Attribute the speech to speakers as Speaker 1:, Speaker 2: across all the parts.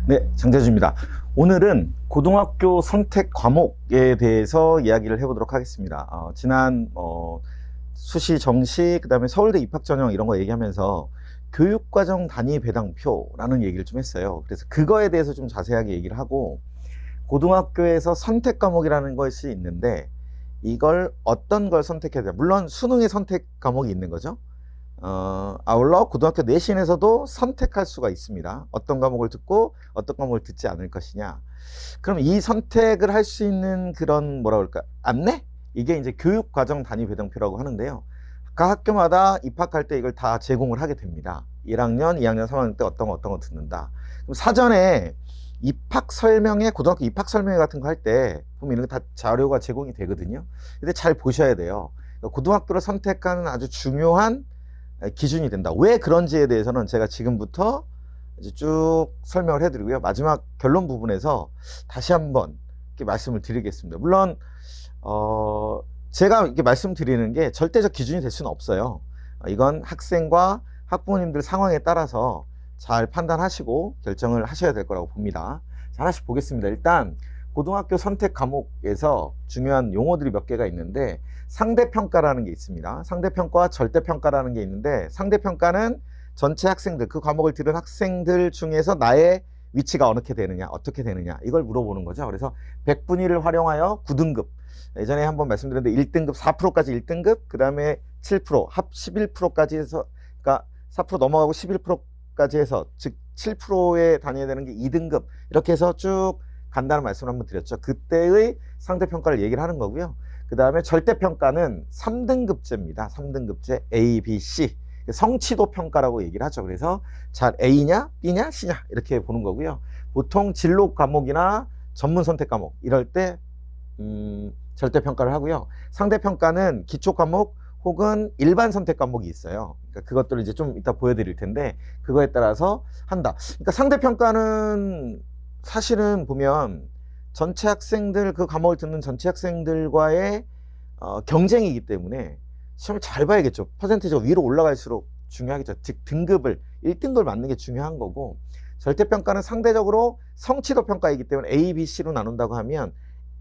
Speaker 1: 네, 장재주입니다. 오늘은 고등학교 선택 과목에 대해서 이야기를 해보도록 하겠습니다. 지난 수시, 정시, 그다음에 서울대 입학 전형 이런 거 얘기하면서 교육과정 단위 배당표라는 얘기를 좀 했어요. 그래서 그거에 대해서 좀 자세하게 얘기를 하고, 고등학교에서 선택 과목이라는 것이 있는데 이걸 어떤 걸 선택해야 돼요? 물론 수능의 선택 과목이 있는 거죠. 아울러 고등학교 내신에서도 선택할 수가 있습니다. 어떤 과목을 듣고 어떤 과목을 듣지 않을 것이냐. 그럼 이 선택을 할 수 있는 그런 뭐라 그럴까? 안내? 이게 이제 교육과정 단위 배당표라고 하는데요. 각 학교마다 입학할 때 이걸 다 제공을 하게 됩니다. 1학년, 2학년, 3학년 때 어떤 거 듣는다. 그럼 사전에 입학 설명회, 고등학교 입학 설명회 같은 거 할 때 보면 이런 거 다 자료가 제공이 되거든요. 근데 잘 보셔야 돼요. 고등학교를 선택하는 아주 중요한 기준이 된다. 왜 그런지에 대해서는 제가 지금부터 이제 쭉 설명을 해드리고요. 마지막 결론 부분에서 다시 한번 이렇게 말씀을 드리겠습니다. 물론 제가 이렇게 말씀드리는 게 절대적 기준이 될 수는 없어요. 이건 학생과 학부모님들 상황에 따라서 잘 판단하시고 결정을 하셔야 될 거라고 봅니다. 자, 하나씩 보겠습니다. 일단 고등학교 선택 과목에서 중요한 용어들이 몇 개가 있는데, 상대평가라는 게 있습니다. 상대평가와 절대평가라는 게 있는데, 상대평가는 전체 학생들, 그 과목을 들은 학생들 중에서 나의 위치가 어떻게 되느냐, 어떻게 되느냐, 이걸 물어보는 거죠. 그래서 100분위를 활용하여 9등급, 예전에 한번 말씀드렸는데 1등급 4%까지 1등급, 그 다음에 7%, 합 11%까지 해서, 그러니까 4% 넘어가고 11%까지 해서, 즉 7%에 다녀야 되는 게 2등급, 이렇게 해서 쭉 간다는 말씀을 한번 드렸죠. 그때의 상대평가를 얘기를 하는 거고요. 그 다음에 절대평가는 3등급제입니다. 3등급제 A, B, C. 성취도 평가라고 얘기를 하죠. 그래서 잘 A냐, B냐, C냐 이렇게 보는 거고요. 보통 진로 과목이나 전문 선택 과목 이럴 때 절대평가를 하고요. 상대평가는 기초 과목 혹은 일반 선택 과목이 있어요. 그러니까 그것들을 이제 좀 이따 보여드릴 텐데 그거에 따라서 한다. 그러니까 상대평가는 사실은 보면 전체 학생들, 그 과목을 듣는 전체 학생들과의 경쟁이기 때문에 시험을 잘 봐야겠죠. 퍼센티지가 위로 올라갈수록 중요하겠죠. 즉 등급을 1등급을 맞는 게 중요한 거고, 절대평가는 상대적으로 성취도 평가이기 때문에 A, B, C로 나눈다고 하면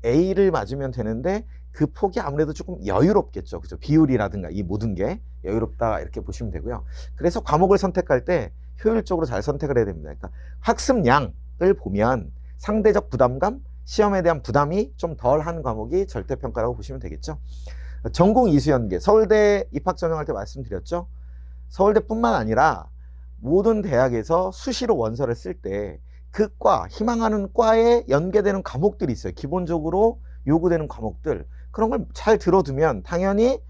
Speaker 1: A를 맞으면 되는데 그 폭이 아무래도 조금 여유롭겠죠. 그죠? 비율이라든가 이 모든 게 여유롭다 이렇게 보시면 되고요. 그래서 과목을 선택할 때 효율적으로 잘 선택을 해야 됩니다. 그러니까 학습량을 보면 상대적 부담감, 시험에 대한 부담이 좀 덜한 과목이 절대평가라고 보시면 되겠죠. 전공 이수연계, 서울대 입학 전형할 때 말씀드렸죠. 서울대뿐만 아니라 모든 대학에서 수시로 원서를 쓸 때 그 과, 희망하는 과에 연계되는 과목들이 있어요. 기본적으로 요구되는 과목들. 그런 걸 잘 들어두면 당연히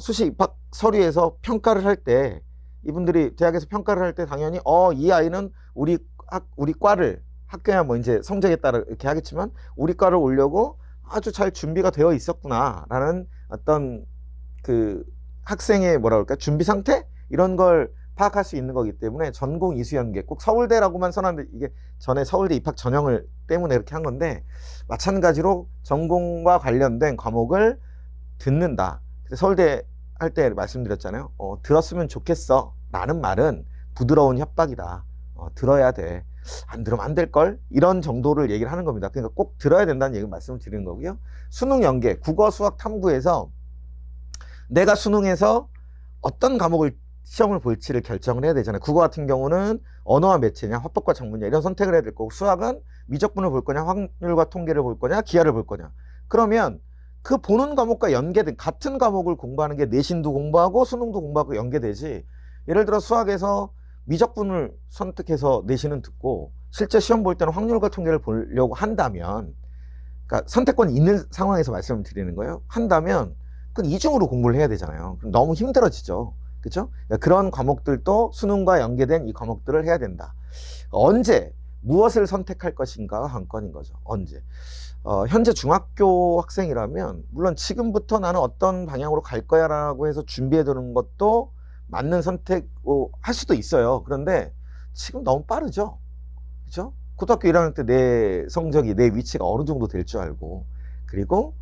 Speaker 1: 수시 입학 서류에서 평가를 할 때, 이분들이 대학에서 평가를 할 때 당연히 이 아이는 우리 과를, 학교야 뭐 이제 성적에 따라 이렇게 하겠지만 우리 과를 오려고 아주 잘 준비가 되어 있었구나라는 어떤 그 학생의 뭐라 그럴까, 준비 상태 이런 걸 파악할 수 있는 거기 때문에 전공 이수연계, 꼭 서울대라고만 써놨는데 이게 전에 서울대 입학 전형을 때문에 이렇게 한 건데, 마찬가지로 전공과 관련된 과목을 듣는다. 서울대 할 때 말씀드렸잖아요. 들었으면 좋겠어 라는 말은 부드러운 협박이다. 들어야 돼. 안 들으면 안 될걸? 이런 정도를 얘기를 하는 겁니다. 그러니까 꼭 들어야 된다는 얘기를 말씀을 드리는 거고요. 수능 연계, 국어, 수학, 탐구에서 내가 수능에서 어떤 과목을 시험을 볼지를 결정을 해야 되잖아요. 국어 같은 경우는 언어와 매체냐, 화법과 작문이냐 이런 선택을 해야 될 거고, 수학은 미적분을 볼 거냐, 확률과 통계를 볼 거냐, 기하를 볼 거냐. 그러면 그 보는 과목과 연계된 같은 과목을 공부하는 게 내신도 공부하고 수능도 공부하고 연계되지, 예를 들어 수학에서 미적분을 선택해서 내신은 듣고 실제 시험 볼 때는 확률과 통계를 보려고 한다면, 그러니까 선택권이 있는 상황에서 말씀을 드리는 거예요. 한다면 그건 이중으로 공부를 해야 되잖아요. 그럼 너무 힘들어지죠. 그렇죠? 그러니까 그런 과목들도 수능과 연계된 이 과목들을 해야 된다. 언제 무엇을 선택할 것인가가 관건인 거죠. 언제. 현재 중학교 학생이라면 물론 지금부터 나는 어떤 방향으로 갈 거야 라고 해서 준비해 두는 것도 맞는 선택 할 수도 있어요. 그런데 지금 너무 빠르죠. 그죠? 고등학교 1학년 때 내 성적이, 내 위치가 어느 정도 될 줄 알고, 그리고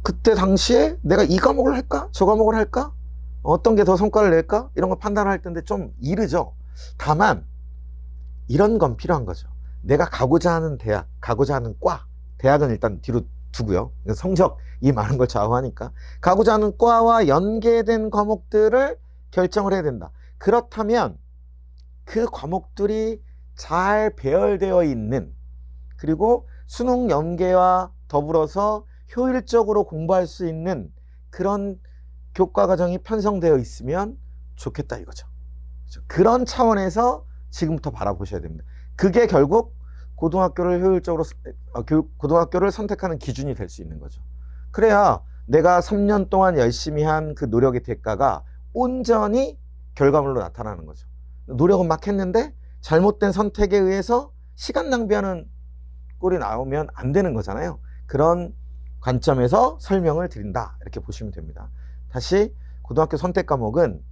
Speaker 1: 그때 당시에 내가 이 과목을 할까? 저 과목을 할까? 어떤 게 더 성과를 낼까? 이런 걸 판단할 텐데 좀 이르죠. 다만 이런 건 필요한 거죠. 내가 가고자 하는 대학, 가고자 하는 과, 대학은 일단 뒤로 두고요. 성적이 많은 걸 좌우하니까. 가고자 하는 과와 연계된 과목들을 결정을 해야 된다. 그렇다면 그 과목들이 잘 배열되어 있는, 그리고 수능 연계와 더불어서 효율적으로 공부할 수 있는 그런 교과 과정이 편성되어 있으면 좋겠다 이거죠. 그런 차원에서 지금부터 바라보셔야 됩니다. 그게 결국 고등학교를 효율적으로 고등학교를 선택하는 기준이 될 수 있는 거죠. 그래야 내가 3년 동안 열심히 한 그 노력의 대가가 온전히 결과물로 나타나는 거죠. 노력은 막 했는데 잘못된 선택에 의해서 시간 낭비하는 꼴이 나오면 안 되는 거잖아요. 그런 관점에서 설명을 드린다 이렇게 보시면 됩니다. 다시 고등학교 선택 과목은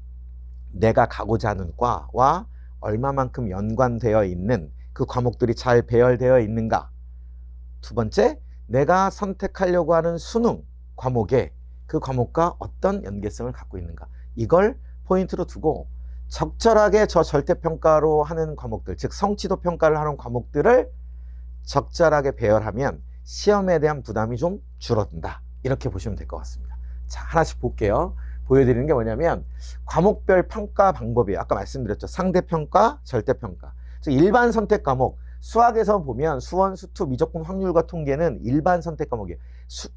Speaker 1: 내가 가고자 하는 과와 얼마만큼 연관되어 있는 그 과목들이 잘 배열되어 있는가. 두 번째, 내가 선택하려고 하는 수능 과목에 그 과목과 어떤 연계성을 갖고 있는가. 이걸 포인트로 두고 적절하게 저 절대평가로 하는 과목들, 즉 성취도 평가를 하는 과목들을 적절하게 배열하면 시험에 대한 부담이 좀 줄어든다. 이렇게 보시면 될 것 같습니다. 자, 하나씩 볼게요. 보여드리는 게 뭐냐면 과목별 평가 방법이에요. 아까 말씀드렸죠. 상대평가, 절대평가. 일반 선택 과목, 수학에서 보면 수원, 수투, 미적분, 확률과 통계는 일반 선택 과목이에요.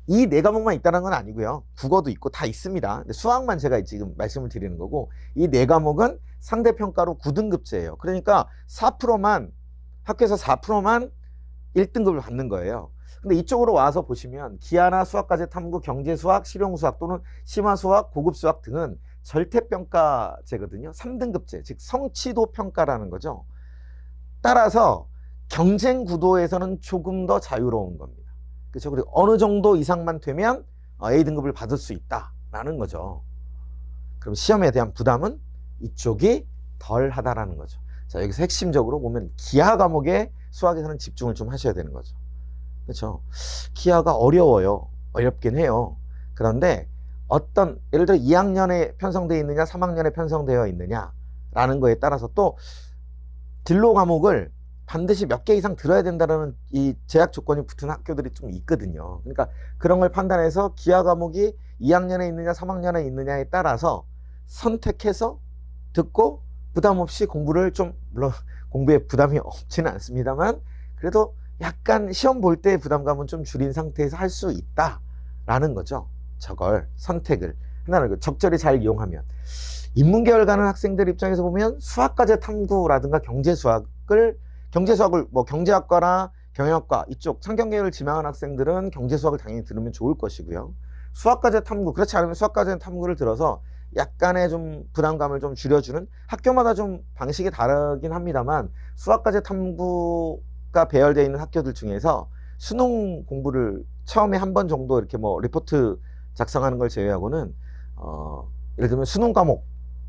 Speaker 1: 이 네 과목만 있다는 건 아니고요. 국어도 있고 다 있습니다. 근데 수학만 제가 지금 말씀을 드리는 거고, 이 네 과목은 상대평가로 9등급제예요. 그러니까 4%만, 학교에서 4%만 1등급을 받는 거예요. 근데 이쪽으로 와서 보시면 기하나 수학과제 탐구, 경제수학, 실용수학 또는 심화수학, 고급수학 등은 절대평가제거든요. 3등급제, 즉 성취도 평가라는 거죠. 따라서 경쟁 구도에서는 조금 더 자유로운 겁니다. 그렇죠? 그리고 어느 정도 이상만 되면 A등급을 받을 수 있다라는 거죠. 그럼 시험에 대한 부담은 이쪽이 덜 하다라는 거죠. 자, 여기서 핵심적으로 보면 기하 과목에 수학에서는 집중을 좀 하셔야 되는 거죠. 그렇죠? 기하가 어려워요. 어렵긴 해요. 그런데 어떤, 예를 들어 2학년에 편성되어 있느냐 3학년에 편성되어 있느냐라는 거에 따라서 또 진로 과목을 반드시 몇 개 이상 들어야 된다는 이 제약 조건이 붙은 학교들이 좀 있거든요. 그러니까 그런 걸 판단해서 기하 과목이 2학년에 있느냐 3학년에 있느냐에 따라서 선택해서 듣고 부담 없이 공부를 좀, 물론 공부에 부담이 없지는 않습니다만 그래도 약간 시험 볼 때 부담감은 좀 줄인 상태에서 할 수 있다라는 거죠. 저걸 선택을 하나는 적절히 잘 이용하면. 인문계열 가는 학생들 입장에서 보면 수학과제 탐구라든가 경제수학을 뭐 경제학과나 경영학과 이쪽 상경계열을 지망한 학생들은 경제수학을 당연히 들으면 좋을 것이고요. 수학과제 탐구, 그렇지 않으면 수학과제 탐구를 들어서 약간의 좀 부담감을 좀 줄여주는, 학교마다 좀 방식이 다르긴 합니다만 수학과제 탐구가 배열되어 있는 학교들 중에서 수능 공부를 처음에 한 번 정도 이렇게 뭐 리포트 작성하는 걸 제외하고는 예를 들면 수능 과목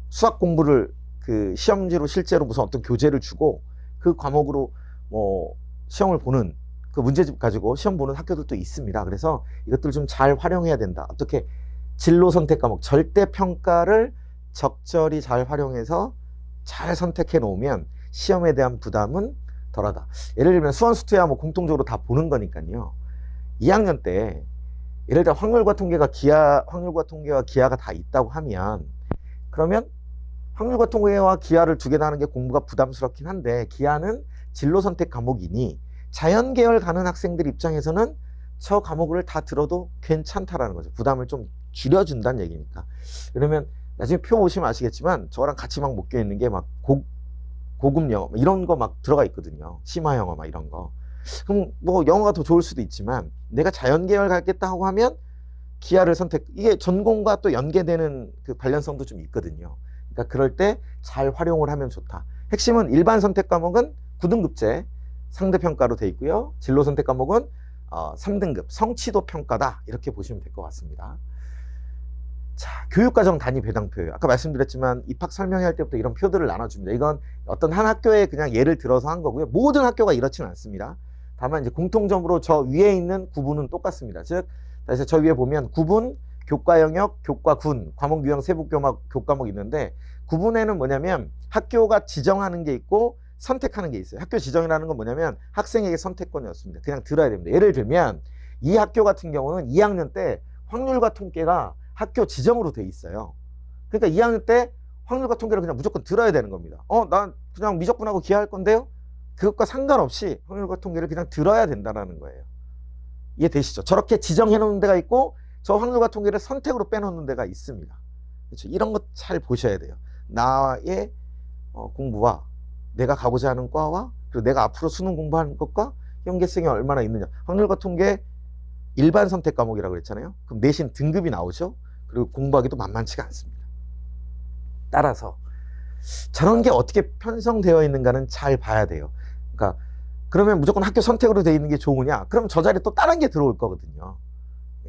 Speaker 1: 수학 공부를 그 시험지로 실제로 무슨 어떤 교재를 주고 그 과목으로 뭐 시험을 보는 그 문제집 가지고 시험 보는 학교들도 있습니다. 그래서 이것들을 좀 잘 활용해야 된다. 어떻게 진로 선택 과목 절대 평가를 적절히 잘 활용해서 잘 선택해 놓으면 시험에 대한 부담은 덜하다. 예를 들면 수원 수투야 뭐 공통적으로 다 보는 거니까요. 2학년 때 예를 들어 확률과 통계가 기하가 다 있다고 하면 그러면 확률과 통계와 기하를 두 개 다 하는 게 공부가 부담스럽긴 한데 기하는 진로 선택 과목이니 자연계열 가는 학생들 입장에서는 저 과목을 다 들어도 괜찮다라는 거죠. 부담을 좀 줄여준다는 얘기니까. 그러면 나중에 표 보시면 아시겠지만 저랑 같이 막 묶여 있는 게 막 고급 영어 이런 거 막 들어가 있거든요. 심화 영어 막 이런 거. 그럼 뭐 영어가 더 좋을 수도 있지만 내가 자연계열 가겠다 하고 하면 기하를 선택, 이게 전공과 또 연계되는 그 관련성도 좀 있거든요. 그러니까 그럴 때 잘 활용을 하면 좋다. 핵심은 일반 선택 과목은 9등급제 상대평가로 돼 있고요. 진로 선택 과목은 3등급 성취도 평가다. 이렇게 보시면 될 것 같습니다. 자, 교육과정 단위 배당표예요. 아까 말씀드렸지만 입학 설명회 때부터 이런 표들을 나눠줍니다. 이건 어떤 한 학교에 그냥 예를 들어서 한 거고요. 모든 학교가 이렇지는 않습니다. 다만 이제 공통점으로 저 위에 있는 구분은 똑같습니다. 즉, 그래서 저 위에 보면 구분, 교과 영역, 교과 군, 과목 유형 세부 교과목 있는데 구분에는 뭐냐면 학교가 지정하는 게 있고 선택하는 게 있어요. 학교 지정이라는 건 뭐냐면 학생에게 선택권이 없습니다. 그냥 들어야 됩니다. 예를 들면 이 학교 같은 경우는 2학년 때 확률과 통계가 학교 지정으로 돼 있어요. 그러니까 2학년 때 확률과 통계를 그냥 무조건 들어야 되는 겁니다. 난 그냥 미적분하고 기하할 건데요. 그것과 상관없이 확률과 통계를 그냥 들어야 된다는 거예요. 이해되시죠? 저렇게 지정해 놓는 데가 있고 저 확률과 통계를 선택으로 빼놓는 데가 있습니다. 그렇죠? 이런 것 잘 보셔야 돼요. 나의 공부와 내가 가고자 하는 과와 그리고 내가 앞으로 수능 공부하는 것과 연계성이 얼마나 있느냐. 확률과 통계 일반 선택 과목이라고 그랬잖아요. 그럼 내신 등급이 나오죠. 그리고 공부하기도 만만치가 않습니다. 따라서 저런 게 어떻게 편성되어 있는가는 잘 봐야 돼요. 그러니까 그러면 무조건 학교 선택으로 되어 있는 게 좋으냐? 그럼 저 자리에 또 다른 게 들어올 거거든요.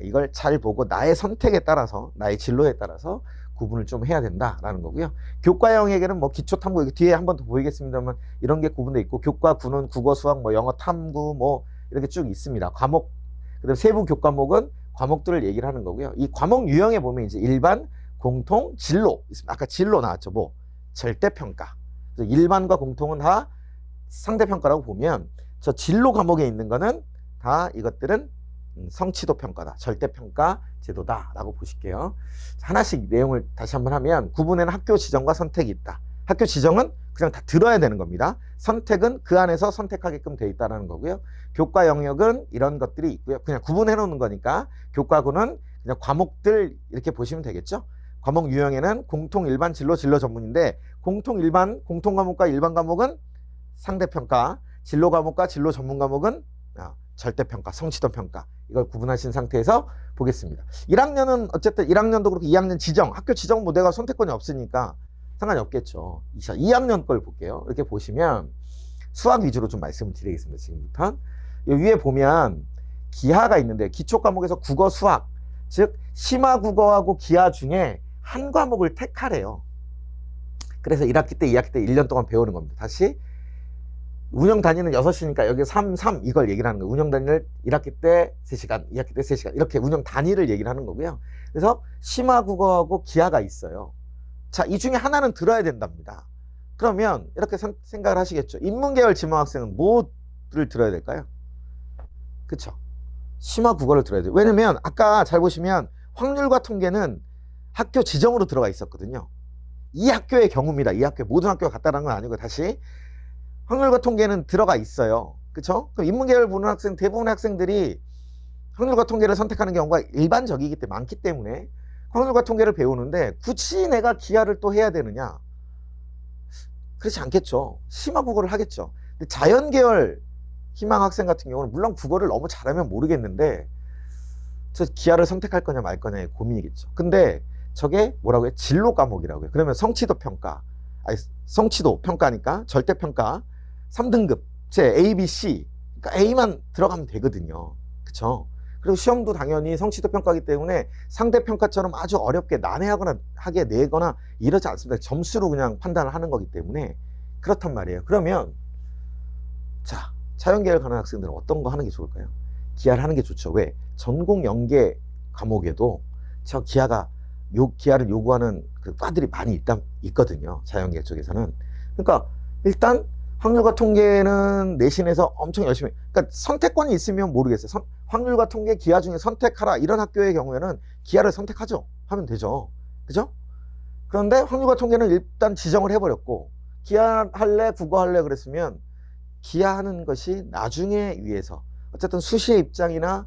Speaker 1: 이걸 잘 보고 나의 선택에 따라서 나의 진로에 따라서 구분을 좀 해야 된다라는 거고요. 교과형에게는 뭐 기초탐구 뒤에 한 번 더 보이겠습니다만 이런 게 구분돼 있고 교과 9는 국어, 수학, 뭐 영어, 탐구 뭐 이렇게 쭉 있습니다. 과목 그다음 세부 교과목은 과목들을 얘기를 하는 거고요. 이 과목 유형에 보면 이제 일반, 공통, 진로 있습니다. 아까 진로 나왔죠. 뭐 절대평가. 그래서 일반과 공통은 다 상대평가라고 보면 저 진로 과목에 있는 거는 다 이것들은 성취도 평가다. 절대평가 제도다 라고 보실게요. 하나씩 내용을 다시 한번 하면 구분에는 학교 지정과 선택이 있다. 학교 지정은 그냥 다 들어야 되는 겁니다. 선택은 그 안에서 선택하게끔 돼 있다는 거고요. 교과 영역은 이런 것들이 있고요. 그냥 구분해 놓는 거니까 교과고는 그냥 과목들 이렇게 보시면 되겠죠. 과목 유형에는 공통, 일반, 진로, 진로 전문인데 공통, 일반, 공통 과목과 일반 과목은 상대평가, 진로 과목과 진로 전문 과목은 절대평가, 성취도 평가. 이걸 구분하신 상태에서 보겠습니다. 1학년은 어쨌든 1학년도 그렇고 2학년 지정, 학교 지정 뭐 내가 선택권이 없으니까 상관이 없겠죠. 2학년 걸 볼게요. 이렇게 보시면 수학 위주로 좀 말씀을 드리겠습니다. 지금부터. 위에 보면 기하가 있는데 기초 과목에서 국어, 수학, 즉 심화 국어하고 기하 중에 한 과목을 택하래요. 그래서 1학기 때, 2학기 때 1년 동안 배우는 겁니다. 다시 운영 단위는 6시니까 여기 3, 이걸 얘기를 하는 거예요. 운영 단위를 1학기 때 3시간, 2학기 때 3시간 이렇게 운영 단위를 얘기를 하는 거고요. 그래서 심화 국어하고 기하가 있어요. 자, 이 중에 하나는 들어야 된답니다. 그러면 이렇게 생각을 하시겠죠. 인문계열 지망학생은 뭐를 들어야 될까요? 그쵸? 심화 국어를 들어야 돼요. 왜냐면 아까 잘 보시면 확률과 통계는 학교 지정으로 들어가 있었거든요. 이 학교의 경우입니다. 이 학교 모든 학교가 같다는 건 아니고 다시 확률과 통계는 들어가 있어요. 그쵸? 그럼 인문계열 보는 학생 대부분의 학생들이 확률과 통계를 선택하는 경우가 일반적이기 때문에 많기 때문에 확률과 통계를 배우는데 굳이 내가 기하를 또 해야 되느냐? 그렇지 않겠죠. 심화 국어를 하겠죠. 근데 자연계열 희망 학생 같은 경우는 물론 국어를 너무 잘하면 모르겠는데 저 기하를 선택할 거냐 말 거냐의 고민이겠죠. 근데 저게 뭐라고 해요? 진로 과목이라고 해요. 그러면 성취도 평가, 성취도 평가니까 절대평가 3등급 제 A, B, C 그러니까 A만 들어가면 되거든요. 그쵸? 그리고 시험도 당연히 성취도 평가이기 때문에 상대평가처럼 아주 어렵게 난해하거나 하게 내거나 이러지 않습니다. 점수로 그냥 판단을 하는 거기 때문에 그렇단 말이에요. 그러면 자, 자연계열 가는 학생들은 어떤 거 하는 게 좋을까요? 기하를 하는 게 좋죠. 왜? 전공 연계 과목에도 저 기하를 요구하는 그 과들이 많이 있거든요. 자연계 쪽에서는. 그러니까 일단 확률과 통계는 내신에서 엄청 열심히, 그러니까 선택권이 있으면 모르겠어요. 확률과 통계 기하 중에 선택하라 이런 학교의 경우에는 기하를 선택하죠. 하면 되죠. 그죠? 그런데 확률과 통계는 일단 지정을 해버렸고 기하 할래 국어 할래 그랬으면 기하하는 것이 나중에 위해서 어쨌든 수시의 입장이나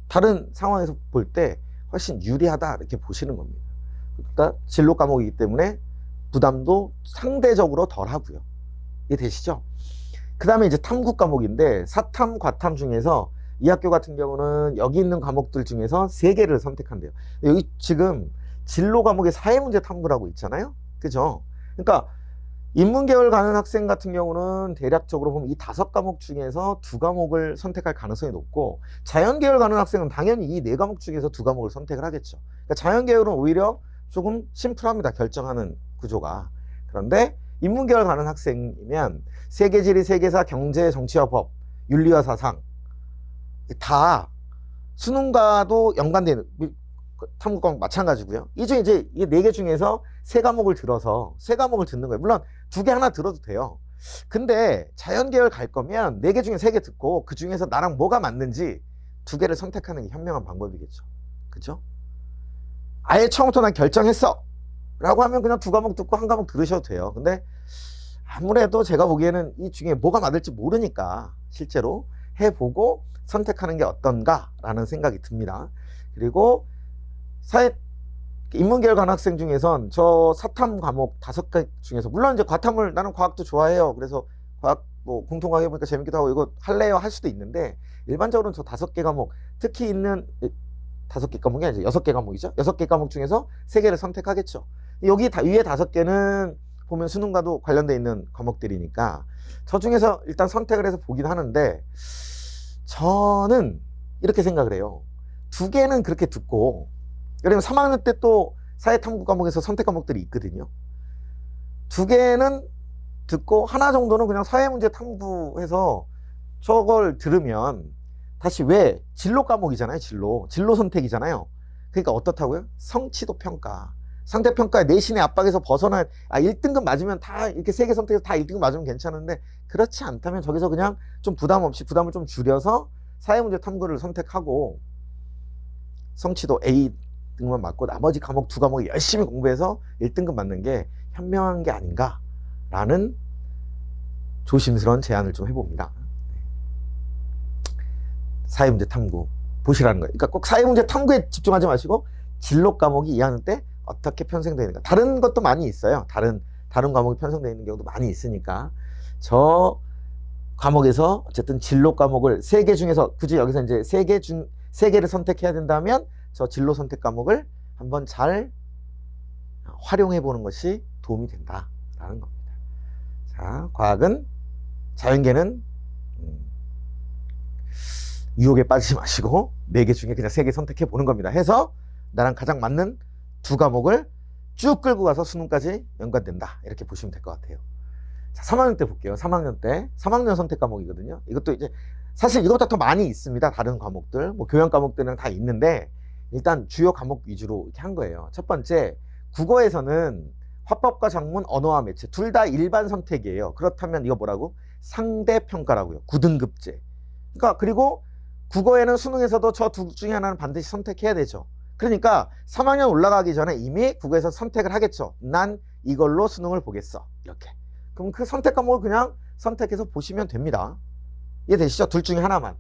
Speaker 1: 다른 상황에서 볼 때 훨씬 유리하다 이렇게 보시는 겁니다. 그러니까 진로 과목이기 때문에 부담도 상대적으로 덜 하고요. 이해되시죠? 그 다음에 이제 탐구 과목인데 사탐, 과탐 중에서 이 학교 같은 경우는 여기 있는 과목들 중에서 3개를 선택한대요. 여기 지금 진로 과목에 사회문제 탐구라고 있잖아요. 그죠? 그러니까 인문계열 가는 학생 같은 경우는 대략적으로 보면 이 5과목 중에서 2과목을 선택할 가능성이 높고 자연계열 가는 학생은 당연히 이 4과목 중에서 2과목을 선택을 하겠죠. 그러니까 자연계열은 오히려 조금 심플합니다. 결정하는 구조가. 그런데 인문계열 가는 학생이면 세계지리, 세계사, 경제, 정치와 법, 윤리와 사상 다 수능과도 연관되는 탐구 과목 마찬가지고요. 이 중에 이제 이 4개 중에서 3과목을 들어서 3과목을 듣는 거예요. 물론 2개 하나 들어도 돼요. 근데 자연계열 갈 거면 4개 중에 3개 듣고 그 중에서 나랑 뭐가 맞는지 2개를 선택하는 게 현명한 방법이겠죠. 그죠? 아예 처음부터 난 결정했어 라고 하면 그냥 2과목 듣고 1과목 들으셔도 돼요. 근데 아무래도 제가 보기에는 이 중에 뭐가 맞을지 모르니까 실제로 해보고 선택하는 게 어떤가 라는 생각이 듭니다. 그리고 인문계열 간 학생 중에선 저 사탐 과목 5개 중에서 물론 이제 과탐을 나는 과학도 좋아해요. 그래서 과학 뭐 공통과학 해보니까 재밌기도 하고 이거 할래요 할 수도 있는데 일반적으로는 저 5개 과목 특히 있는 5개 과목이 아니죠. 6개 과목이죠. 6개 과목 중에서 3개를 선택하겠죠. 여기 위에 5개는 보면 수능과도 관련돼 있는 과목들이니까 저 중에서 일단 선택을 해서 보긴 하는데 저는 이렇게 생각을 해요. 2개는 그렇게 듣고 왜냐면 3학년 때 또 사회탐구 과목에서 선택 과목들이 있거든요. 2개는 듣고 하나 정도는 그냥 사회문제 탐구해서 저걸 들으면 다시 왜 진로 과목이잖아요. 진로 선택이잖아요. 그러니까 어떻다고요? 성취도 평가. 상대평가의 내신의 압박에서 벗어난 1등급 맞으면 다 이렇게 3개 선택해서 다 1등급 맞으면 괜찮은데 그렇지 않다면 저기서 그냥 좀 부담 없이 부담을 좀 줄여서 사회문제 탐구를 선택하고 성취도 A등급만 맞고 나머지 과목 2과목 열심히 공부해서 1등급 맞는 게 현명한 게 아닌가라는 조심스러운 제안을 좀 해봅니다. 사회문제 탐구 보시라는 거예요. 그러니까 꼭 사회문제 탐구에 집중하지 마시고 진로 과목이 2학년 때 어떻게 편성되어 있는가. 다른 것도 많이 있어요. 다른 과목이 편성되어 있는 경우도 많이 있으니까 저 과목에서 어쨌든 진로 과목을 3개 중에서 굳이 여기서 이제 3개를 선택해야 된다면 저 진로 선택 과목을 한번 잘 활용해 보는 것이 도움이 된다라는 겁니다. 자, 과학은 자연계는 유혹에 빠지지 마시고 4개 중에 그냥 3개 선택해 보는 겁니다. 해서 나랑 가장 맞는 2과목을 쭉 끌고 가서 수능까지 연관된다. 이렇게 보시면 될 것 같아요. 자, 3학년 때 볼게요. 3학년 선택 과목이거든요. 이것도 이제 사실 이것보다 더 많이 있습니다. 다른 과목들, 뭐 교양 과목들은 다 있는데 일단 주요 과목 위주로 이렇게 한 거예요. 첫 번째, 국어에서는 화법과 작문, 언어와 매체 둘 다 일반 선택이에요. 그렇다면 이거 뭐라고? 상대평가라고요. 9등급제. 그러니까 그리고 국어에는 수능에서도 저 둘 중에 하나는 반드시 선택해야 되죠. 그러니까 3학년 올라가기 전에 이미 국어에서 선택을 하겠죠. 난 이걸로 수능을 보겠어. 이렇게. 그럼 그 선택 과목을 그냥 선택해서 보시면 됩니다. 이해되시죠? 둘 중에 하나만.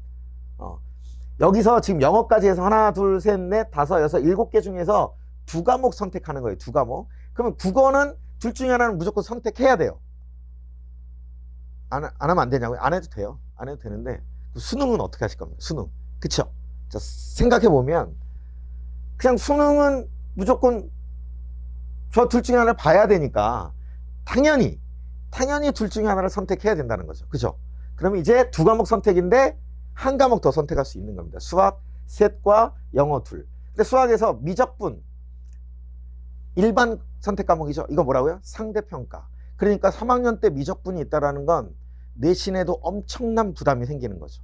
Speaker 1: 여기서 지금 영어까지 해서 하나, 둘, 셋, 넷, 다섯, 여섯, 7개 중에서 2과목 선택하는 거예요. 2과목. 그러면 국어는 둘 중에 하나는 무조건 선택해야 돼요. 안 하면 안 되냐고요? 안 해도 돼요. 안 해도 되는데 수능은 어떻게 하실 겁니까? 수능. 그쵸? 자, 생각해보면 그냥 수능은 무조건 저 둘 중에 하나를 봐야 되니까 당연히 둘 중에 하나를 선택해야 된다는 거죠. 그죠? 그러면 이제 2과목 선택인데 1과목 더 선택할 수 있는 겁니다. 수학 셋과 영어 둘. 근데 수학에서 미적분 일반 선택 과목이죠. 이거 뭐라고요? 상대평가. 그러니까 3학년 때 미적분이 있다라는 건 내신에도 엄청난 부담이 생기는 거죠.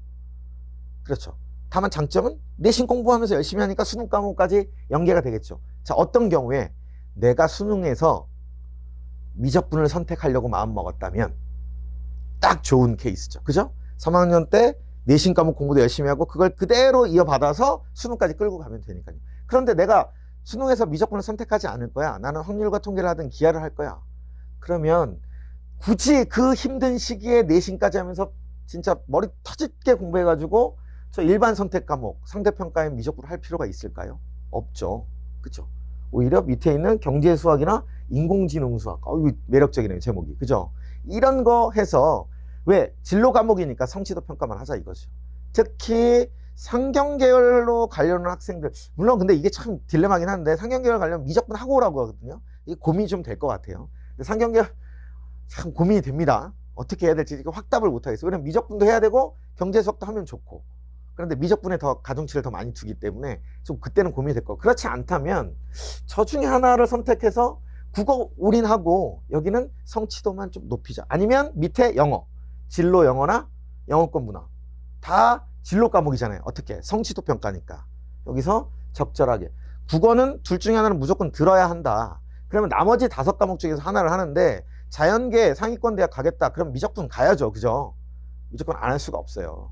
Speaker 1: 그렇죠. 다만 장점은 내신 공부하면서 열심히 하니까 수능 과목까지 연계가 되겠죠. 자, 어떤 경우에 내가 수능에서 미적분을 선택하려고 마음먹었다면 딱 좋은 케이스죠. 그죠? 3학년 때 내신 과목 공부도 열심히 하고 그걸 그대로 이어받아서 수능까지 끌고 가면 되니까요. 그런데 내가 수능에서 미적분을 선택하지 않을 거야. 나는 확률과 통계를 하든 기하를 할 거야. 그러면 굳이 그 힘든 시기에 내신까지 하면서 진짜 머리 터지게 공부해가지고 저 일반 선택 과목 상대평가에 미적분을 할 필요가 있을까요? 없죠. 그죠? 오히려 밑에 있는 경제 수학이나 인공지능 수학, 이거 매력적이네요, 제목이. 그죠? 이런 거 해서 왜? 진로 과목이니까 성취도 평가만 하자 이거죠. 특히 상경계열로 가려는 학생들, 물론 근데 이게 참 딜레마긴 한데 상경계열 가려면 미적분 하고 오라고 하거든요. 이게 고민이 좀 될 것 같아요. 근데 상경계열 참 고민이 됩니다. 어떻게 해야 될지 확답을 못 하겠어요. 왜냐면 미적분도 해야 되고 경제 수학도 하면 좋고, 그런데 미적분에 더 가중치를 더 많이 두기 때문에 좀 그때는 고민이 될 거고, 그렇지 않다면 저 중에 하나를 선택해서 국어 올인하고 여기는 성취도만 좀 높이자. 아니면 밑에 영어, 진로 영어나 영어권 문화 다 진로 과목이잖아요. 어떻게? 성취도 평가니까 여기서 적절하게 국어는 둘 중에 하나는 무조건 들어야 한다. 그러면 나머지 5과목 중에서 하나를 하는데 자연계 상위권 대학 가겠다. 그럼 미적분 가야죠. 그죠? 미적분 안 할 수가 없어요.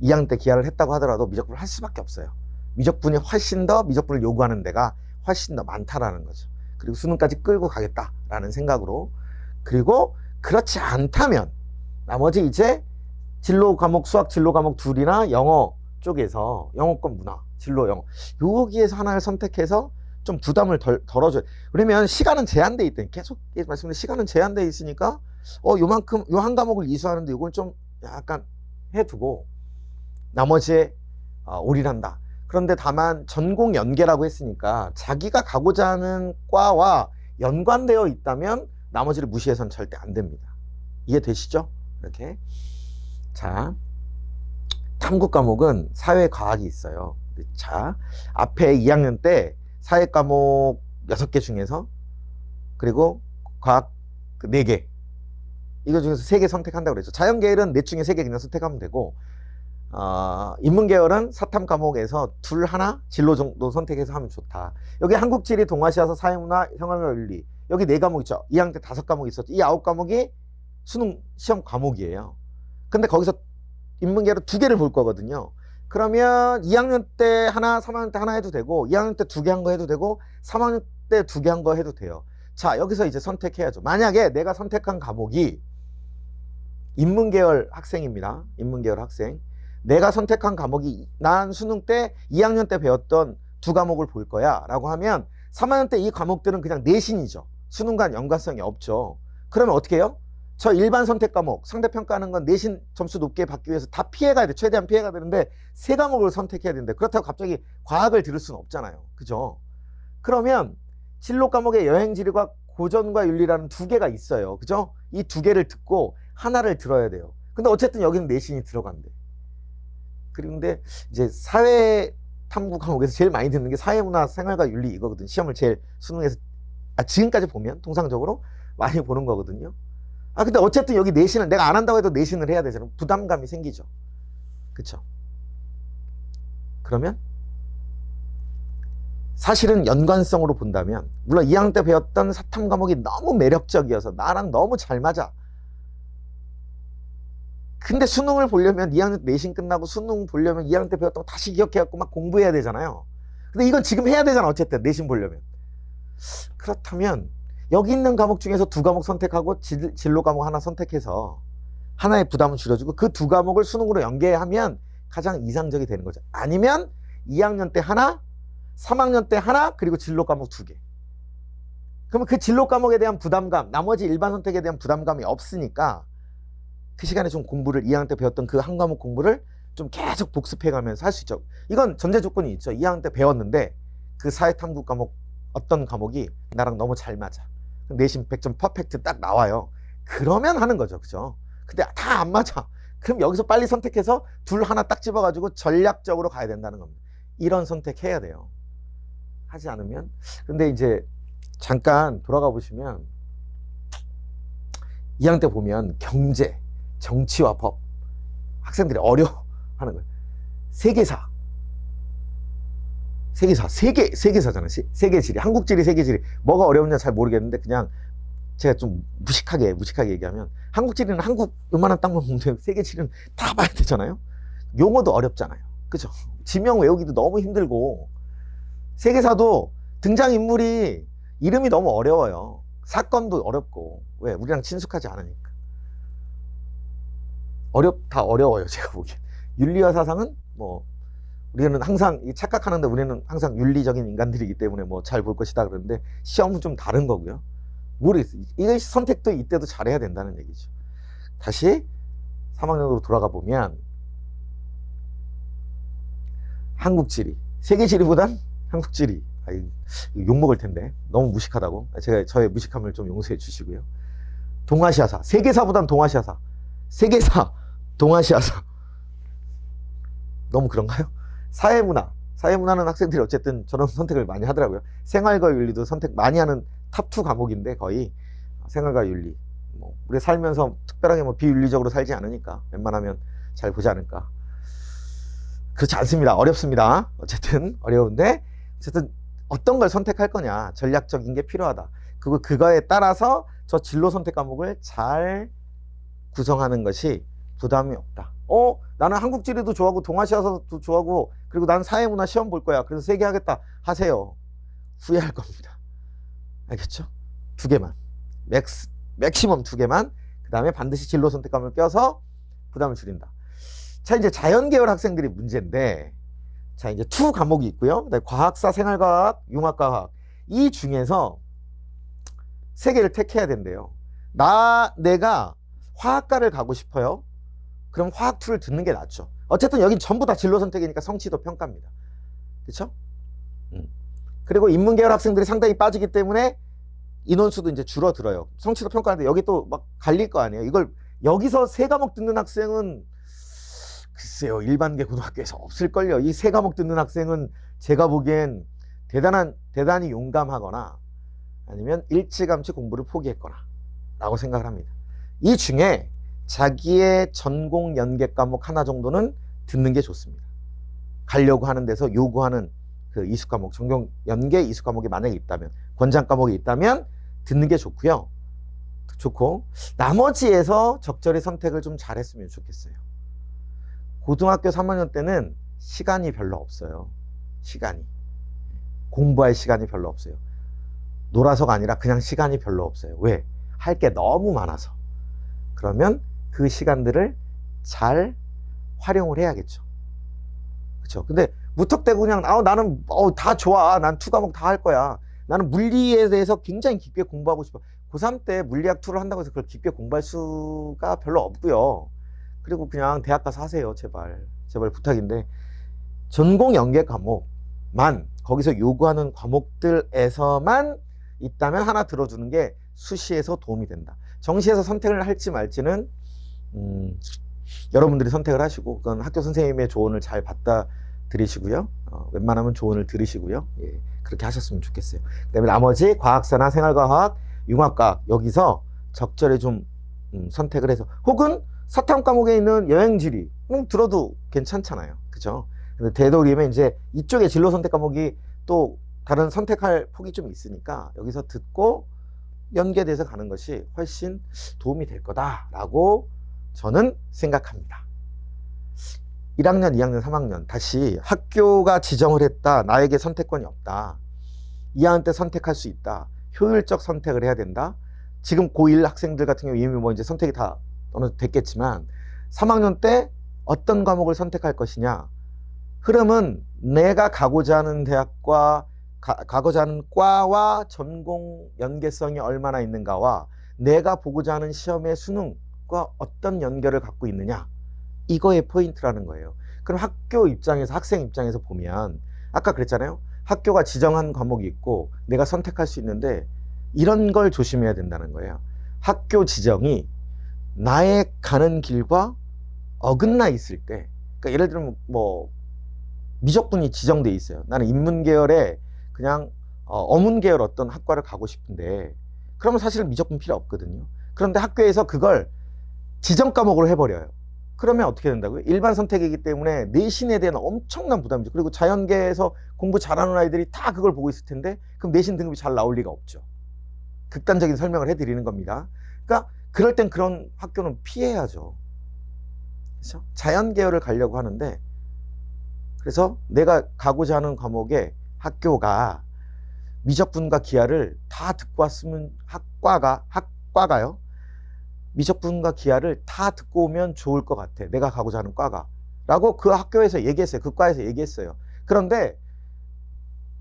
Speaker 1: 2학년 때 기하를 했다고 하더라도 미적분을 할 수밖에 없어요. 미적분이 훨씬 더 미적분을 요구하는 데가 훨씬 더 많다라는 거죠. 그리고 수능까지 끌고 가겠다라는 생각으로. 그리고 그렇지 않다면 나머지 이제 진로 과목, 수학 진로 과목 둘이나 영어 쪽에서 영어권 문화, 진로 영어 여기에서 하나를 선택해서 좀 부담을 덜어줘요. 왜냐면 시간은 제한돼 있대. 계속 말씀드린 시간은 제한돼 있으니까 요만큼 요 한 과목을 이수하는데 이걸 좀 약간 해두고 나머지에 올인한다. 그런데 다만 전공 연계라고 했으니까 자기가 가고자 하는 과와 연관되어 있다면 나머지를 무시해서는 절대 안 됩니다. 이해되시죠? 이렇게. 자, 탐구 과목은 사회 과학이 있어요. 자, 앞에 2학년 때 사회 과목 6개 중에서 그리고 과학 4개 이거 중에서 3개 선택한다고 그랬죠. 자연계열은 4 중에 3개 그냥 선택하면 되고 인문계열은 사탐 과목에서 둘 하나 진로 정도 선택해서 하면 좋다. 여기 한국지리, 동아시아사, 사회문화, 생활과 윤리 여기 4과목 있죠. 2학년 때 5과목이 있었죠. 이 9과목이 수능 시험 과목이에요. 근데 거기서 인문계열은 2개를 볼 거거든요. 그러면 2학년 때 하나, 3학년 때 하나 해도 되고 2학년 때 2개 한 거 해도 되고 3학년 때 2개 한 거 해도 돼요. 자, 여기서 이제 선택해야죠. 만약에 내가 선택한 과목이 인문계열 학생입니다. 인문계열 학생. 내가 선택한 과목이 난 수능 때 2학년 때 배웠던 2과목을 볼 거야 라고 하면 3학년 때 이 과목들은 그냥 내신이죠. 수능과 연관성이 없죠. 그러면 어떻게 해요? 저 일반 선택 과목, 상대평가하는 건 내신 점수 높게 받기 위해서 다 피해가야 돼. 최대한 피해가 되는데 3과목을 선택해야 되는데 그렇다고 갑자기 과학을 들을 수는 없잖아요. 그죠? 그러면 진로 과목에 여행지리과 고전과 윤리라는 2개가 있어요. 그죠? 이 2개를 듣고 하나를 들어야 돼요. 근데 어쨌든 여기는 내신이 들어간대. 그런데 이제 사회 탐구 과목에서 제일 많이 듣는 게 사회문화, 생활과 윤리 이거거든. 시험을 제일 수능에서 지금까지 보면 통상적으로 많이 보는 거거든요. 근데 어쨌든 여기 내신을 내가 안 한다고 해도 내신을 해야 되잖아요. 부담감이 생기죠. 그쵸? 그러면 사실은 연관성으로 본다면 물론 2학년 때 배웠던 사탐 과목이 너무 매력적이어서 나랑 너무 잘 맞아. 근데 수능을 보려면 2학년 때 내신 끝나고 수능 보려면 2학년 때 배웠던 거 다시 기억해갖고 막 공부해야 되잖아요. 근데 이건 지금 해야 되잖아. 어쨌든 내신 보려면. 그렇다면 여기 있는 과목 중에서 2과목 선택하고 진로 과목 하나 선택해서 하나의 부담을 줄여주고 그 2과목을 수능으로 연계하면 가장 이상적이 되는 거죠. 아니면 2학년 때 하나, 3학년 때 하나, 그리고 진로 과목 2개. 그러면 그 진로 과목에 대한 부담감, 나머지 일반 선택에 대한 부담감이 없으니까 그 시간에 좀 공부를 2학년 때 배웠던 그 한 과목 공부를 좀 계속 복습해가면서 할 수 있죠. 이건 전제 조건이 있죠. 2학년 때 배웠는데 그 사회탐구 과목 어떤 과목이 나랑 너무 잘 맞아. 내신 100점 퍼펙트 딱 나와요. 그러면 하는 거죠. 그죠? 근데 다 안 맞아. 그럼 여기서 빨리 선택해서 둘 하나 딱 집어가지고 전략적으로 가야 된다는 겁니다. 이런 선택해야 돼요. 하지 않으면. 근데 이제 잠깐 돌아가 보시면 2학년 때 보면 경제, 정치와 법 학생들이 어려워하는 거예요. 세계사 세계사잖아요. 세계지리, 한국지리, 세계지리 뭐가 어려웠냐 잘 모르겠는데 그냥 제가 좀 무식하게 얘기하면 한국지리는 한국 요만한 땅만 보면 돼요. 세계지리는 다 봐야 되잖아요. 용어도 어렵잖아요. 그죠? 지명 외우기도 너무 힘들고 세계사도 등장인물이 이름이 너무 어려워요. 사건도 어렵고 왜? 우리랑 친숙하지 않으니까 어려워요. 제가 보기엔. 윤리와 사상은 뭐 우리는 항상 착각하는데 우리는 항상 윤리적인 인간들이기 때문에 뭐 잘 볼 것이다 그러는데 시험은 좀 다른 거고요. 모르겠어요. 이거 선택도 이때도 잘해야 된다는 얘기죠. 다시 3학년으로 돌아가 보면 한국지리, 세계지리보단 한국지리. 욕먹을 텐데 너무 무식하다고. 제가 저의 무식함을 좀 용서해 주시고요. 동아시아사, 세계사보단 동아시아사. 세계사, 동아시아사. 너무 그런가요? 사회문화는 학생들이 어쨌든 저런 선택을 많이 하더라고요. 생활과 윤리도 선택 많이 하는 탑2 과목인데 거의 생활과 윤리. 뭐 우리 살면서 특별하게 뭐 비윤리적으로 살지 않으니까 웬만하면 잘 보지 않을까. 그렇지 않습니다. 어렵습니다. 어쨌든 어려운데 어쨌든 어떤 걸 선택할 거냐, 전략적인 게 필요하다. 그거에 따라서 저 진로 선택 과목을 잘 구성하는 것이 부담이 없다. 나는 한국 지리도 좋아하고 동아시아사도 좋아하고 그리고 난 사회문화 시험 볼 거야. 그래서 3개 하겠다. 하세요. 후회할 겁니다. 알겠죠? 2개만. 맥시멈 2개만. 그 다음에 반드시 진로 선택 과목을 껴서 부담을 줄인다. 자, 이제 자연계열 학생들이 문제인데, 자, 이제 2 과목이 있고요. 그다음에 과학사, 생활과학, 융합과학. 이 중에서 3개를 택해야 된대요. 내가 화학과를 가고 싶어요. 그럼 화학 2를 듣는 게 낫죠. 어쨌든 여긴 전부 다 진로 선택이니까 성취도 평가입니다. 그렇죠? 그리고 인문계열 학생들이 상당히 빠지기 때문에 인원수도 이제 줄어들어요. 성취도 평가하는데 여기 또 막 갈릴 거 아니에요. 이걸 여기서 3과목 듣는 학생은 글쎄요, 일반계 고등학교에서 없을걸요. 이 3과목 듣는 학생은 제가 보기엔 대단히 용감하거나 아니면 일찌감치 공부를 포기했거나 라고 생각을 합니다. 이 중에 자기의 전공 연계 과목 하나 정도는 듣는 게 좋습니다. 가려고 하는 데서 요구하는 그 이수 과목, 전공 연계 이수 과목이 만약에 있다면, 권장 과목이 있다면 듣는 게 좋고요. 좋고, 나머지에서 적절히 선택을 좀 잘했으면 좋겠어요. 고등학교 3학년 때는 시간이 별로 없어요. 공부할 시간이 별로 없어요. 놀아서가 아니라 그냥 시간이 별로 없어요. 왜? 할 게 너무 많아서. 그러면 그 시간들을 잘 활용을 해야겠죠. 그렇죠? 근데 무턱대고 그냥 나는 다 좋아. 난 2과목 다 할 거야. 나는 물리에 대해서 굉장히 깊게 공부하고 싶어. 고3 때 물리학 2를 한다고 해서 그걸 깊게 공부할 수가 별로 없고요. 그리고 그냥 대학 가서 하세요. 제발 부탁인데, 전공 연계 과목만 거기서 요구하는 과목들에서만 있다면 하나 들어주는 게 수시에서 도움이 된다. 정시에서 선택을 할지 말지는 여러분들이 선택을 하시고, 그건 학교 선생님의 조언을 잘 받다 들으시고요. 웬만하면 조언을 들으시고요. 예, 그렇게 하셨으면 좋겠어요. 그다음에 나머지 과학사나 생활과학, 융합과학 여기서 적절히 좀 선택을 해서, 혹은 사탐 과목에 있는 여행지리 들어도 괜찮잖아요. 그죠? 근데 되도록이면 이제 이쪽에 진로 선택 과목이 또 다른 선택할 폭이 좀 있으니까 여기서 듣고 연계돼서 가는 것이 훨씬 도움이 될 거다라고 저는 생각합니다. 1학년, 2학년, 3학년 다시 학교가 지정을 했다. 나에게 선택권이 없다. 2학년 때 선택할 수 있다. 효율적 선택을 해야 된다. 지금 고1 학생들 같은 경우 이미 뭐 이제 선택이 다 어느 정도 됐겠지만 3학년 때 어떤 과목을 선택할 것이냐. 흐름은 내가 가고자 하는 대학과 가고자 하는 과와 전공 연계성이 얼마나 있는가와 내가 보고자 하는 시험의 수능과 어떤 연결을 갖고 있느냐. 이거의 포인트라는 거예요. 그럼 학교 입장에서, 학생 입장에서 보면 아까 그랬잖아요. 학교가 지정한 과목이 있고 내가 선택할 수 있는데 이런 걸 조심해야 된다는 거예요. 학교 지정이 나의 가는 길과 어긋나 있을 때, 그러니까 예를 들면 뭐 미적분이 지정돼 있어요. 나는 인문계열에 그냥 어문계열 어떤 학과를 가고 싶은데, 그러면 사실은 미적분 필요 없거든요. 그런데 학교에서 그걸 지정 과목으로 해버려요. 그러면 어떻게 된다고요? 일반 선택이기 때문에 내신에 대한 엄청난 부담이죠. 그리고 자연계에서 공부 잘하는 아이들이 다 그걸 보고 있을 텐데 그럼 내신 등급이 잘 나올 리가 없죠. 극단적인 설명을 해드리는 겁니다. 그러니까 그럴 땐 그런 학교는 피해야죠. 그렇죠? 자연계열을 가려고 하는데, 그래서 내가 가고자 하는 과목에 학교가 미적분과 기하를 다 듣고 왔으면, 학과가요. 미적분과 기하를 다 듣고 오면 좋을 것 같아. 내가 가고자 하는 과가. 라고 그 학교에서 얘기했어요. 그 과에서 얘기했어요. 그런데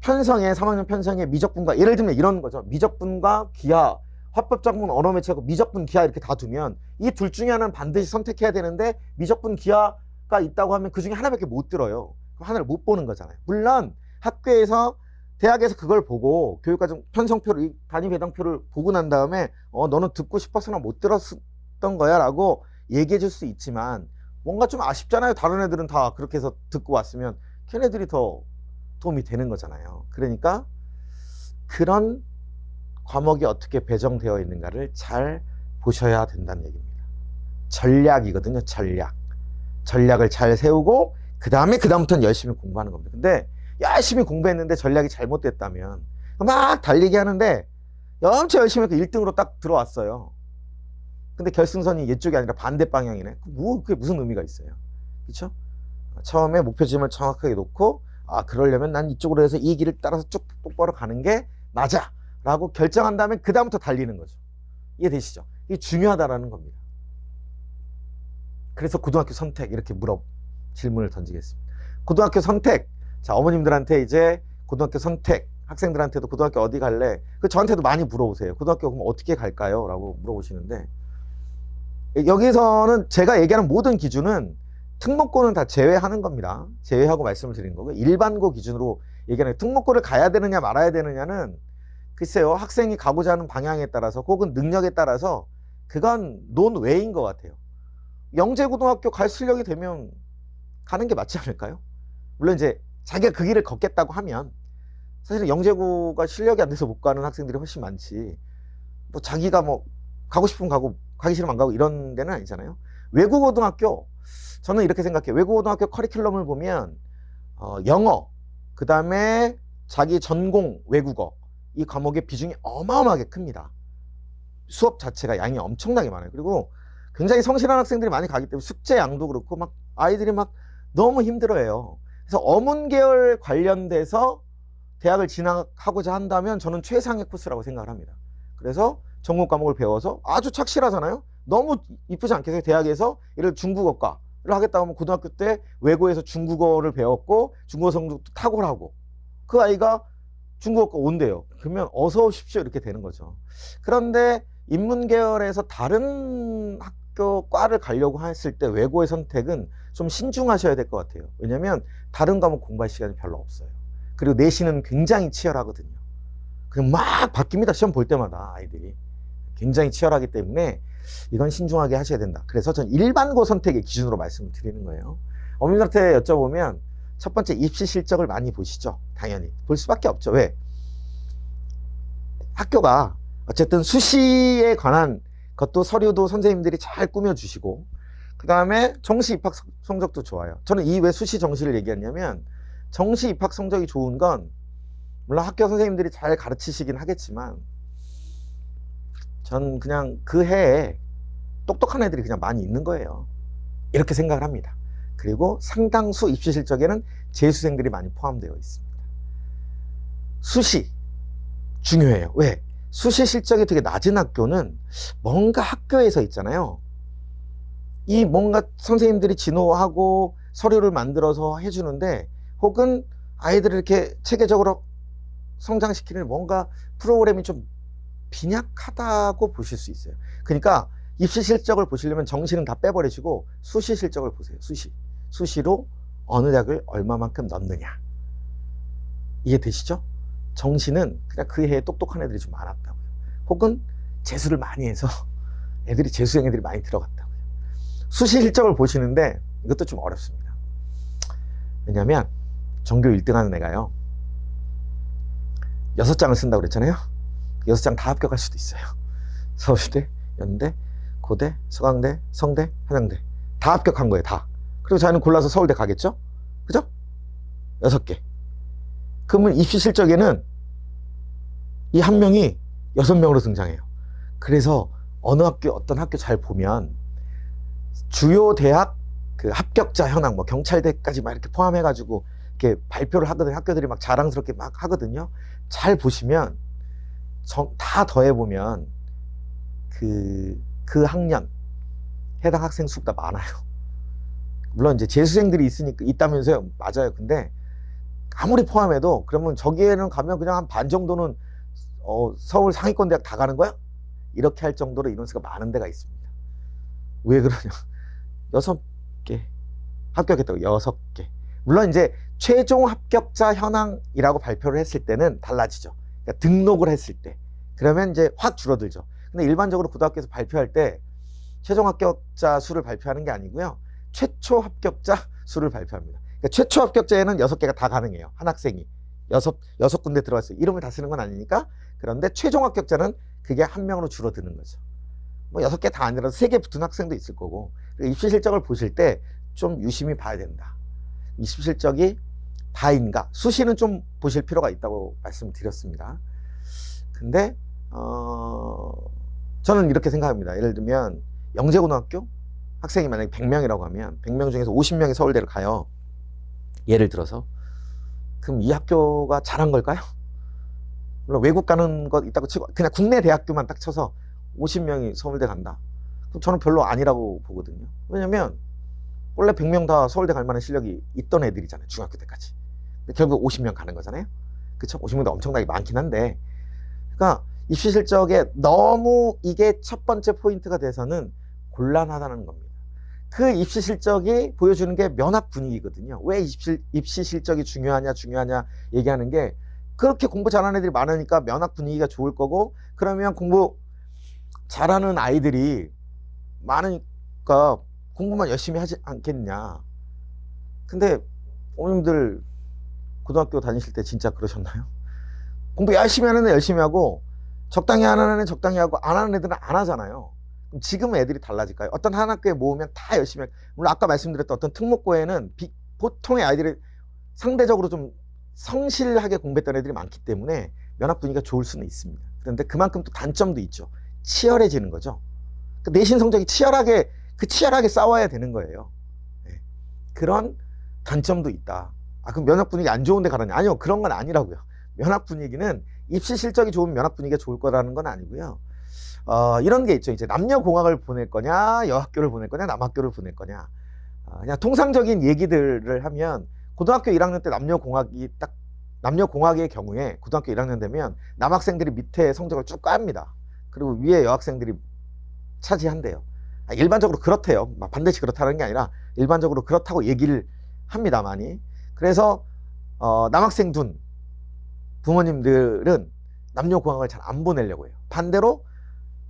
Speaker 1: 편성에, 3학년 편성에 미적분과, 예를 들면 이런 거죠. 미적분과 기하, 화법작문, 언어매체하고 미적분, 기하 이렇게 다 두면 이 둘 중에 하나는 반드시 선택해야 되는데 미적분, 기하가 있다고 하면 그 중에 하나밖에 못 들어요. 그럼 하나를 못 보는 거잖아요. 물론 학교에서, 대학에서 그걸 보고 교육과정 편성표를, 단위 배당표를 보고 난 다음에 너는 듣고 싶어서나 못 들었던 거야 라고 얘기해 줄 수 있지만 뭔가 좀 아쉽잖아요. 다른 애들은 다 그렇게 해서 듣고 왔으면 걔네들이 더 도움이 되는 거잖아요. 그러니까 그런 과목이 어떻게 배정되어 있는가를 잘 보셔야 된다는 얘기입니다. 전략이거든요. 전략을 잘 세우고 그다음부터는 열심히 공부하는 겁니다. 근데 열심히 공부했는데 전략이 잘못됐다면 막 달리기 하는데 엄청 열심히 해서 1등으로 딱 들어왔어요. 근데 결승선이 이쪽이 아니라 반대 방향이네. 그게 무슨 의미가 있어요? 그렇죠? 처음에 목표점을 정확하게 놓고 그러려면 난 이쪽으로 해서 이 길을 따라서 쭉 똑바로 가는 게 맞아 라고 결정한 다음에 그다음부터 달리는 거죠. 이해되시죠? 이게 중요하다라는 겁니다. 그래서 고등학교 선택 이렇게 질문을 던지겠습니다. 고등학교 선택. 자, 어머님들한테 이제 고등학교 선택, 학생들한테도 고등학교 어디 갈래? 저한테도 많이 물어보세요. 고등학교 그럼 어떻게 갈까요? 라고 물어보시는데, 여기서는 제가 얘기하는 모든 기준은 특목고는 다 제외하는 겁니다. 제외하고 말씀을 드리는 거고요. 일반고 기준으로 얘기하는, 특목고를 가야 되느냐 말아야 되느냐는 글쎄요, 학생이 가고자 하는 방향에 따라서 혹은 능력에 따라서 그건 논외인 것 같아요. 영재고등학교 갈 실력이 되면 가는 게 맞지 않을까요? 물론 이제 자기가 그 길을 걷겠다고 하면, 사실은 영재고가 실력이 안 돼서 못 가는 학생들이 훨씬 많지, 뭐 자기가 뭐 가고 싶으면 가고 가기 싫으면 안 가고 이런 데는 아니잖아요. 외국고등학교, 저는 이렇게 생각해요. 외국고등학교 커리큘럼을 보면 영어, 그 다음에 자기 전공 외국어, 이 과목의 비중이 어마어마하게 큽니다. 수업 자체가 양이 엄청나게 많아요. 그리고 굉장히 성실한 학생들이 많이 가기 때문에 숙제 양도 그렇고 막 아이들이 막 너무 힘들어해요. 그래서 어문 계열 관련돼서 대학을 진학하고자 한다면 저는 최상의 코스라고 생각을 합니다. 그래서 전공 과목을 배워서 아주 착실하잖아요. 너무 이쁘지 않겠어요? 대학에서 예를 들어 중국어과를 하겠다고 하면 고등학교 때 외고에서 중국어를 배웠고 중국어 성적도 탁월하고 그 아이가 중국어과 온대요. 그러면 어서 오십시오 이렇게 되는 거죠. 그런데 인문 계열에서 다른 학교 과를 가려고 했을 때 외고의 선택은 좀 신중하셔야 될 것 같아요. 왜냐하면 다른 과목 공부할 시간이 별로 없어요. 그리고 내신은 굉장히 치열하거든요. 그냥 막 바뀝니다. 시험 볼 때마다 아이들이 굉장히 치열하기 때문에 이건 신중하게 하셔야 된다. 그래서 전 일반고 선택의 기준으로 말씀을 드리는 거예요. 어머님한테 여쭤보면 첫 번째 입시 실적을 많이 보시죠. 당연히 볼 수밖에 없죠. 왜? 학교가 어쨌든 수시에 관한 것도 서류도 선생님들이 잘 꾸며주시고 그 다음에 정시 입학 성적도 좋아요. 저는 이 왜 수시 정시를 얘기했냐면 정시 입학 성적이 좋은 건 물론 학교 선생님들이 잘 가르치시긴 하겠지만 전 그냥 그 해에 똑똑한 애들이 그냥 많이 있는 거예요. 이렇게 생각을 합니다. 그리고 상당수 입시 실적에는 재수생들이 많이 포함되어 있습니다. 수시 중요해요. 왜? 수시 실적이 되게 낮은 학교는 뭔가 학교에서 있잖아요. 이 뭔가 선생님들이 진호하고 서류를 만들어서 해주는데 혹은 아이들을 이렇게 체계적으로 성장시키는 뭔가 프로그램이 좀 빈약하다고 보실 수 있어요. 그러니까 입시 실적을 보시려면 정시는 다 빼버리시고 수시 실적을 보세요. 수시로 어느 대학을 얼마만큼 넣느냐. 이해되시죠? 정시는 그냥 그 해에 똑똑한 애들이 좀 많았다고요. 혹은 재수를 많이 해서 애들이 재수생 애들이 많이 들어갔다고요. 수시 실적을 보시는데 이것도 좀 어렵습니다. 왜냐하면 전교 1등 하는 애가요 6장을 쓴다고 그랬잖아요. 6장 다 합격할 수도 있어요. 서울대, 연대, 고대, 서강대, 성대, 한양대 다 합격한 거예요. 다. 그리고 자기는 골라서 서울대 가겠죠? 그죠? 6개. 그러면 입시 실적에는 이 한 명이 6명으로 등장해요. 그래서 어느 학교 어떤 학교 잘 보면 주요 대학 그 합격자 현황 뭐 경찰대까지 막 이렇게 포함해가지고 이렇게 발표를 하거든요. 학교들이 막 자랑스럽게 막 하거든요. 잘 보시면 다 더해보면 그 학년 해당 학생 수가 많아요. 물론 이제 재수생들이 있다면서요. 맞아요. 근데 아무리 포함해도 그러면 저기에는 가면 그냥 한 반 정도는 서울 상위권 대학 다 가는 거야? 이렇게 할 정도로 인원수가 많은 데가 있습니다. 왜 그러냐? 6개 합격했다고 6개. 물론 이제 최종 합격자 현황이라고 발표를 했을 때는 달라지죠. 그러니까 등록을 했을 때 그러면 이제 확 줄어들죠. 근데 일반적으로 고등학교에서 발표할 때 최종 합격자 수를 발표하는 게 아니고요. 최초 합격자 수를 발표합니다. 그러니까 최초 합격자에는 6개가 다 가능해요. 한 학생이 여섯 군데 들어왔어요. 이름을 다 쓰는 건 아니니까. 그런데 최종 합격자는 그게 한 명으로 줄어드는 거죠. 뭐 6개 다 아니라도 3개 붙은 학생도 있을 거고. 입시 실적을 보실 때 좀 유심히 봐야 된다. 입시 실적이 다인가? 수시는 좀 보실 필요가 있다고 말씀드렸습니다. 근데 저는 이렇게 생각합니다. 예를 들면 영재고등학교 학생이 만약에 100명이라고 하면 100명 중에서 50명이 서울대를 가요. 예를 들어서. 그럼 이 학교가 잘한 걸까요? 물론 외국 가는 것 있다고 치고 그냥 국내 대학교만 딱 쳐서 50명이 서울대 간다. 그럼 저는 별로 아니라고 보거든요. 왜냐면 원래 100명 다 서울대 갈 만한 실력이 있던 애들이잖아요. 중학교 때까지. 근데 결국 50명 가는 거잖아요. 그쵸? 50명도 엄청나게 많긴 한데. 그러니까 입시 실적에 너무 이게 첫 번째 포인트가 돼서는 곤란하다는 겁니다. 그 입시 실적이 보여주는 게 면학 분위기거든요. 왜 입시 실적이 중요하냐 얘기하는 게 그렇게 공부 잘하는 애들이 많으니까 면학 분위기가 좋을 거고 그러면 공부 잘하는 아이들이 많으니까 공부만 열심히 하지 않겠냐. 근데 어머님들 고등학교 다니실 때 진짜 그러셨나요? 공부 열심히 하는 애 열심히 하고 적당히 하는 애는 적당히 하고 안 하는 애들은 안 하잖아요. 그럼 지금 애들이 달라질까요? 어떤 한 학교에 모으면 다 열심히 해. 물론 아까 말씀드렸던 어떤 특목고에는 보통의 아이들이 상대적으로 좀 성실하게 공부했던 애들이 많기 때문에 면학 분위기가 좋을 수는 있습니다. 그런데 그만큼 또 단점도 있죠. 치열해지는 거죠. 내신 성적이 치열하게 싸워야 되는 거예요. 네. 그런 단점도 있다. 그럼 면학 분위기 안 좋은 데 가라냐? 아니요. 그런 건 아니라고요. 면학 분위기는 입시 실적이 좋으면 면학 분위기가 좋을 거라는 건 아니고요. 이런 게 있죠. 이제 남녀공학을 보낼 거냐, 여학교를 보낼 거냐, 남학교를 보낼 거냐. 그냥 통상적인 얘기들을 하면 고등학교 1학년 때 남녀공학의 경우에 고등학교 1학년 되면 남학생들이 밑에 성적을 쭉 깝니다. 그리고 위에 여학생들이 차지한대요. 일반적으로 그렇대요. 반드시 그렇다는 게 아니라 일반적으로 그렇다고 얘기를 합니다, 많이. 그래서 남학생 둔 부모님들은 남녀공학을 잘 안 보내려고 해요. 반대로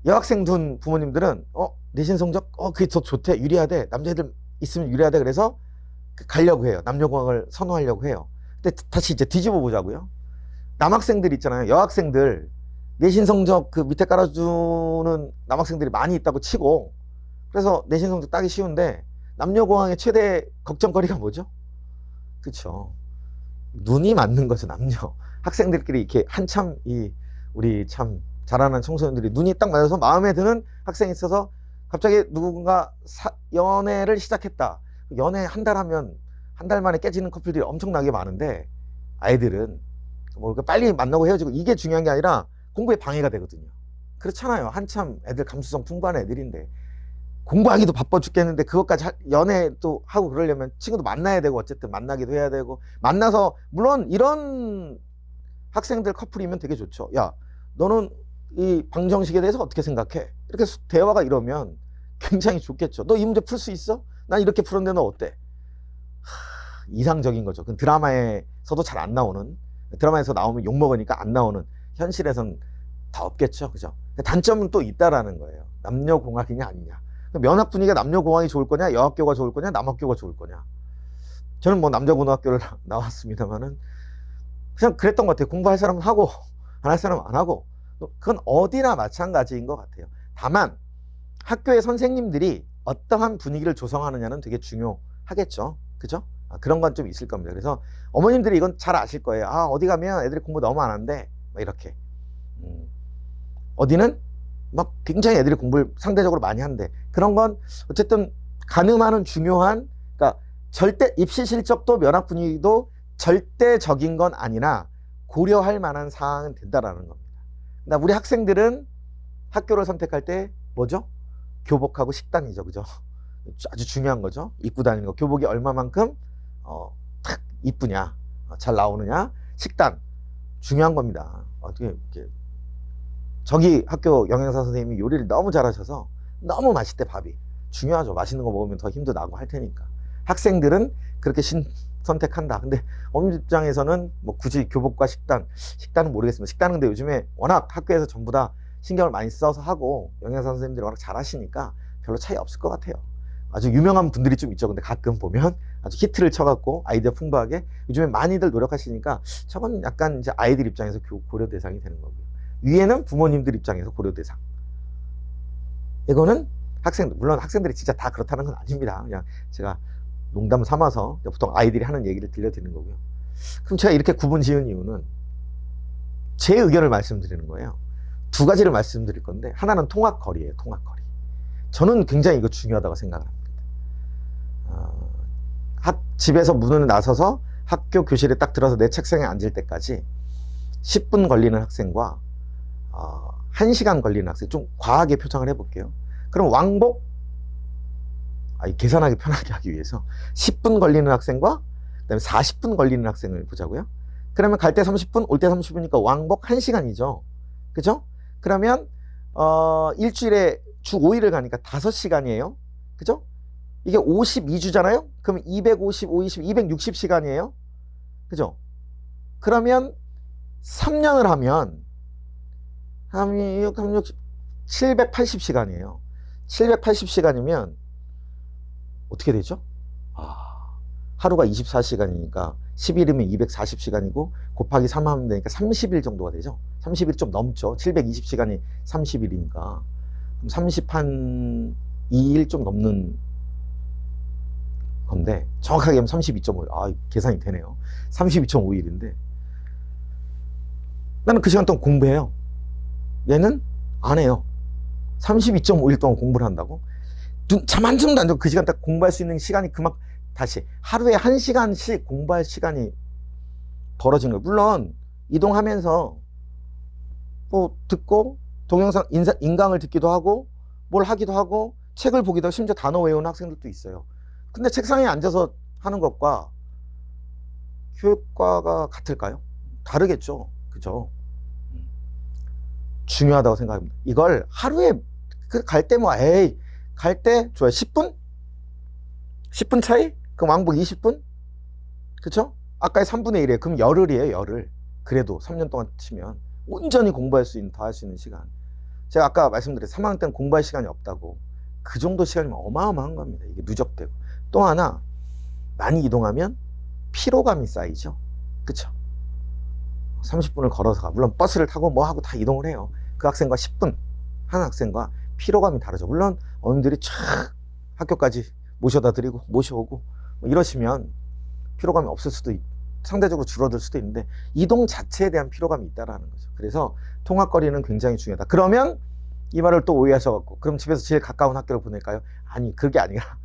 Speaker 1: 여학생 둔 부모님들은 내신 성적 그게 더 좋대, 유리하대, 남자애들 있으면 유리하대. 그래서 가려고 해요. 남녀공학을 선호하려고 해요. 근데 다시 이제 뒤집어 보자고요. 남학생들 있잖아요. 여학생들 내신 성적 그 밑에 깔아주는 남학생들이 많이 있다고 치고 그래서 내신 성적 따기 쉬운데 남녀공학의 최대 걱정거리가 뭐죠? 그쵸. 눈이 맞는 거죠. 남녀 학생들끼리 이렇게 한참 우리 참 잘하는 청소년들이 눈이 딱 맞아서 마음에 드는 학생이 있어서 갑자기 누군가 연애를 시작했다. 연애 한 달 하면 한 달 만에 깨지는 커플들이 엄청나게 많은데 아이들은 뭐 빨리 만나고 헤어지고 이게 중요한 게 아니라 공부에 방해가 되거든요. 그렇잖아요. 한참 애들 감수성 풍부한 애들인데 공부하기도 바빠 죽겠는데 그것까지 연애도 하고 그러려면 친구도 만나야 되고 어쨌든 만나기도 해야 되고 만나서 물론 이런 학생들 커플이면 되게 좋죠. 야, 너는 이 방정식에 대해서 어떻게 생각해? 이렇게 대화가 이러면 굉장히 좋겠죠. 너 이 문제 풀 수 있어? 난 이렇게 풀었는데 너 어때? 이상적인 거죠. 그 드라마에서도 잘 안 나오는, 드라마에서 나오면 욕먹으니까 안 나오는, 현실에선 다 없겠죠. 그죠? 단점은 또 있다라는 거예요. 남녀공학이냐 아니냐. 면학 분위기가 남녀공학이 좋을 거냐, 여학교가 좋을 거냐, 남학교가 좋을 거냐. 저는 뭐 남자고등학교를 나왔습니다만은 그냥 그랬던 것 같아요. 공부할 사람은 하고 안 할 사람은 안 하고. 그건 어디나 마찬가지인 것 같아요. 다만 학교의 선생님들이 어떠한 분위기를 조성하느냐는 되게 중요하겠죠. 그죠? 그런 건 좀 있을 겁니다. 그래서 어머님들이 이건 잘 아실 거예요. 어디 가면 애들이 공부 너무 안 한대. 막 이렇게. 어디는 막 굉장히 애들이 공부를 상대적으로 많이 한대. 그런 건 어쨌든 가늠하는 중요한, 그러니까 절대 입시 실적도 면학 분위기도 절대적인 건 아니라 고려할 만한 사항은 된다라는 겁니다. 그러니까 우리 학생들은 학교를 선택할 때 뭐죠? 교복하고 식단이죠. 그죠? 아주 중요한 거죠. 입고 다니는 거. 교복이 얼마만큼 탁 이쁘냐, 잘 나오느냐, 식단 중요한 겁니다. 어떻게 이렇게 저기 학교 영양사 선생님이 요리를 너무 잘하셔서 너무 맛있대. 밥이 중요하죠. 맛있는 거 먹으면 더 힘도 나고 할 테니까. 학생들은 그렇게 선택한다. 근데 어머니 입장에서는 뭐 굳이 교복과 식단은 모르겠습니다. 식단은 근데 요즘에 워낙 학교에서 전부 다 신경을 많이 써서 하고 영양사 선생님들이 워낙 잘하시니까 별로 차이 없을 것 같아요. 아주 유명한 분들이 좀 있죠. 근데 가끔 보면 아주 히트를 쳐갖고 아이디어 풍부하게 요즘에 많이들 노력하시니까 저건 약간 이제 아이들 입장에서 고려 대상이 되는 거고요. 위에는 부모님들 입장에서 고려 대상. 이거는 물론 학생들이 진짜 다 그렇다는 건 아닙니다. 그냥 제가 농담 삼아서 보통 아이들이 하는 얘기를 들려드리는 거고요. 그럼 제가 이렇게 구분 지은 이유는 제 의견을 말씀드리는 거예요. 두 가지를 말씀드릴 건데, 하나는 통학거리예요. 통학거리. 저는 굉장히 이거 중요하다고 생각을 합니다. 집에서 문을 나서서 학교 교실에 딱 들어서 내 책상에 앉을 때까지 10분 걸리는 학생과 1시간 걸리는 학생, 좀 과하게 표창을 해볼게요. 그럼 왕복, 계산하기 편하게 하기 위해서 10분 걸리는 학생과 그다음에 40분 걸리는 학생을 보자고요. 그러면 갈 때 30분, 올 때 30분이니까 왕복 1시간이죠. 그죠? 그러면 일주일에 주 5일을 가니까 5시간이에요. 그죠? 이게 52주잖아요? 그럼 250, 50, 260시간이에요? 그죠? 그러면 3년을 하면 780시간이에요. 780시간이면 어떻게 되죠? 하루가 24시간이니까 10일이면 240시간이고 곱하기 3 하면 되니까 30일 정도가 되죠. 30일 좀 넘죠. 720시간이 30일이니까. 그럼 32일 좀 넘는 건데, 정확하게 하면 32.5일. 계산이 되네요. 32.5일인데 나는 그 시간 동안 공부해요. 얘는 안 해요. 32.5일 동안 공부를 한다고? 잠 한숨도 안 자고 그 시간 딱 공부할 수 있는 시간이 그만큼, 다시 하루에 1시간씩 공부할 시간이 벌어지는 거예요. 물론 이동하면서 뭐 듣고 동영상 인강을 듣기도 하고 뭘 하기도 하고 책을 보기도 하고 심지어 단어 외우는 학생들도 있어요. 근데 책상에 앉아서 하는 것과 교육과가 같을까요? 다르겠죠. 그죠? 중요하다고 생각합니다. 이걸 하루에 갈 때 갈 때 좋아요. 10분? 10분 차이? 그럼 왕복 20분? 그쵸? 아까의 3분의 1이에요. 그럼 열흘이에요, 열흘. 그래도 3년 동안 치면 온전히 공부할 수 있는, 더 할 수 있는 시간. 제가 아까 말씀드린 3학년 때는 공부할 시간이 없다고. 그 정도 시간이면 어마어마한 겁니다. 이게 누적되고. 또 하나, 많이 이동하면 피로감이 쌓이죠. 그쵸? 30분을 걸어서 가. 물론 버스를 타고 뭐 하고 다 이동을 해요. 그 학생과 10분, 한 학생과 피로감이 다르죠. 물론 어머님들이 촥 학교까지 모셔다 드리고 모셔오고 뭐 이러시면 피로감이 없을 수도 상대적으로 줄어들 수도 있는데, 이동 자체에 대한 피로감이 있다라는 거죠. 그래서 통학거리는 굉장히 중요하다. 그러면 이 말을 또 오해하셔갖고, 그럼 집에서 제일 가까운 학교를 보낼까요? 아니, 그게 아니라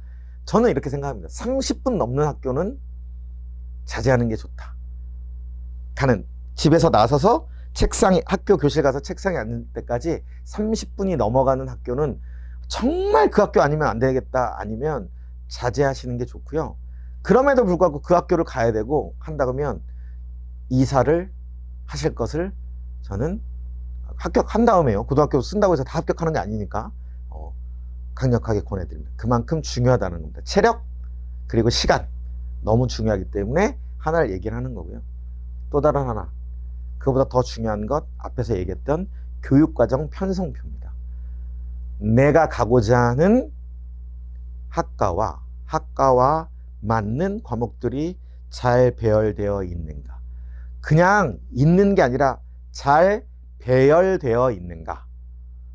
Speaker 1: 저는 이렇게 생각합니다. 30분 넘는 학교는 자제하는 게 좋다. 집에서 나서서 학교 교실 가서 책상에 앉을 때까지 30분이 넘어가는 학교는 정말 그 학교 아니면 안 되겠다, 아니면 자제하시는 게 좋고요. 그럼에도 불구하고 그 학교를 가야 되고 한다 그러면 이사를 하실 것을 저는, 합격한 다음에요. 고등학교 쓴다고 해서 다 합격하는 게 아니니까 강력하게 권해드립니다. 그만큼 중요하다는 겁니다. 체력 그리고 시간 너무 중요하기 때문에 하나를 얘기를 하는 거고요. 또 다른 하나, 그보다 더 중요한 것, 앞에서 얘기했던 교육과정 편성표입니다. 내가 가고자 하는 학과와 맞는 과목들이 잘 배열되어 있는가. 그냥 있는 게 아니라 잘 배열되어 있는가.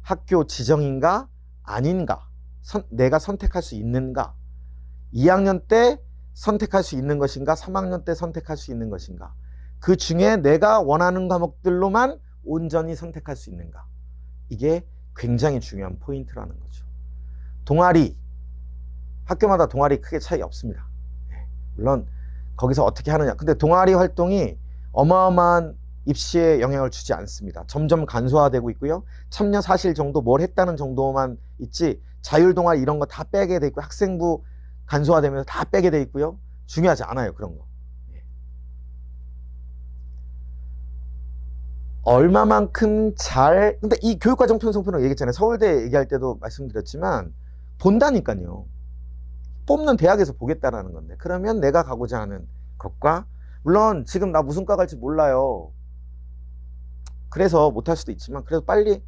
Speaker 1: 학교 지정인가 아닌가. 내가 선택할 수 있는가. 2학년 때 선택할 수 있는 것인가, 3학년 때 선택할 수 있는 것인가. 그 중에 내가 원하는 과목들로만 온전히 선택할 수 있는가. 이게 굉장히 중요한 포인트라는 거죠. 동아리, 학교마다 동아리 크게 차이 없습니다. 물론 거기서 어떻게 하느냐. 근데 동아리 활동이 어마어마한 입시에 영향을 주지 않습니다. 점점 간소화되고 있고요. 참여 사실 정도, 뭘 했다는 정도만 있지, 자율동아리 이런 거 다 빼게 돼 있고, 학생부 간소화되면서 다 빼게 돼 있고요. 중요하지 않아요, 그런 거. 얼마만큼 근데 이 교육과정 편성표는 얘기했잖아요. 서울대 얘기할 때도 말씀드렸지만 본다니까요. 뽑는 대학에서 보겠다라는 건데, 그러면 내가 가고자 하는 것과, 물론 지금 나 무슨 과 갈지 몰라요. 그래서 못할 수도 있지만, 그래도 빨리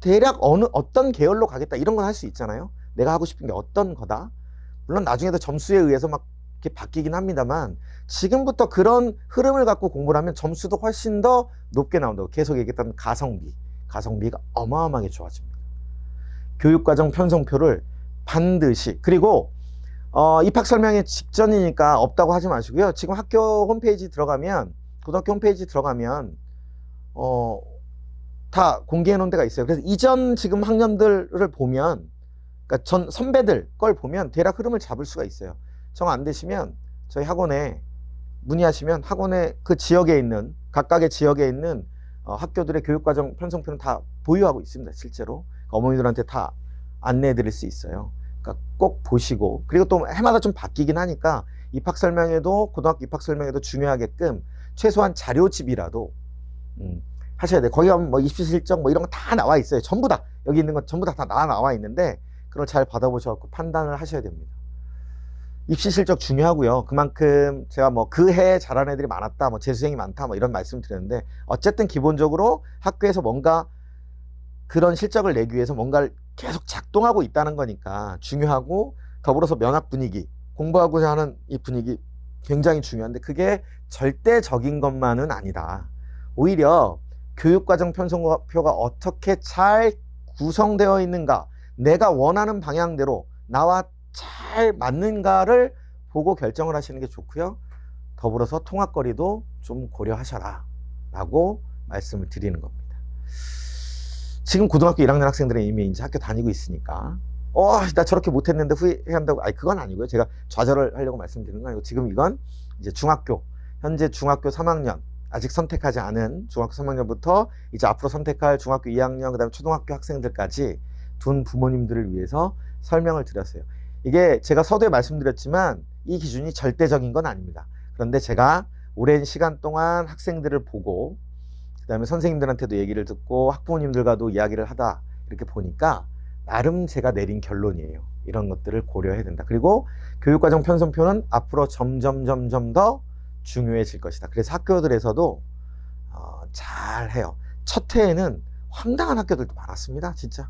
Speaker 1: 대략 어떤 계열로 가겠다 이런 건 할 수 있잖아요. 내가 하고 싶은 게 어떤 거다. 물론 나중에도 점수에 의해서 막 이렇게 바뀌긴 합니다만, 지금부터 그런 흐름을 갖고 공부를 하면 점수도 훨씬 더 높게 나온다고. 계속 얘기했던 가성비가 어마어마하게 좋아집니다. 교육과정 편성표를 반드시, 그리고 입학 설명회 직전이니까 없다고 하지 마시고요. 지금 학교 홈페이지 들어가면, 고등학교 홈페이지 들어가면, 다 공개해 놓은 데가 있어요. 그래서 이전 지금 학년들을 보면, 그러니까 전 선배들 걸 보면 대략 흐름을 잡을 수가 있어요. 정 안 되시면 저희 학원에 문의하시면 학원에 그 지역에 있는, 각각의 지역에 있는 학교들의 교육과정 편성표는 다 보유하고 있습니다. 실제로. 그러니까 어머니들한테 다 안내해 드릴 수 있어요. 그러니까 꼭 보시고, 그리고 또 해마다 좀 바뀌긴 하니까 입학 설명회도, 고등학교 입학 설명회도 중요하게끔 최소한 자료집이라도 하셔야 돼요. 거기 가면 뭐 입시 실적 뭐 이런 거 다 나와 있어요. 전부 다 여기 있는 건 전부 다 나와 있는데 그걸 잘 받아보셔서 판단을 하셔야 됩니다. 입시 실적 중요하고요. 그만큼 제가 뭐 그 해에 잘하는 애들이 많았다, 뭐 재수생이 많다, 뭐 이런 말씀 드렸는데, 어쨌든 기본적으로 학교에서 뭔가 그런 실적을 내기 위해서 뭔가를 계속 작동하고 있다는 거니까 중요하고, 더불어서 면학 분위기, 공부하고자 하는 이 분위기 굉장히 중요한데 그게 절대적인 것만은 아니다. 오히려 교육과정 편성표가 어떻게 잘 구성되어 있는가, 내가 원하는 방향대로 나와 잘 맞는가를 보고 결정을 하시는 게 좋고요. 더불어서 통학거리도 좀 고려하셔라 라고 말씀을 드리는 겁니다. 지금 고등학교 1학년 학생들은 이미 이제 학교 다니고 있으니까 나 저렇게 못했는데 후회한다고, 그건 아니고요. 제가 좌절을 하려고 말씀드리는 건 아니고, 지금 이건 이제 현재 중학교 3학년, 아직 선택하지 않은 중학교 3학년부터 이제 앞으로 선택할 중학교 2학년, 그 다음에 초등학교 학생들까지 둔 부모님들을 위해서 설명을 드렸어요. 이게 제가 서두에 말씀드렸지만 이 기준이 절대적인 건 아닙니다. 그런데 제가 오랜 시간 동안 학생들을 보고, 그 다음에 선생님들한테도 얘기를 듣고 학부모님들과도 이야기를 하다 이렇게 보니까 나름 제가 내린 결론이에요. 이런 것들을 고려해야 된다. 그리고 교육과정 편성표는 앞으로 점점 더 중요해질 것이다. 그래서 학교들에서도 잘 해요. 첫 해에는 황당한 학교들도 많았습니다. 진짜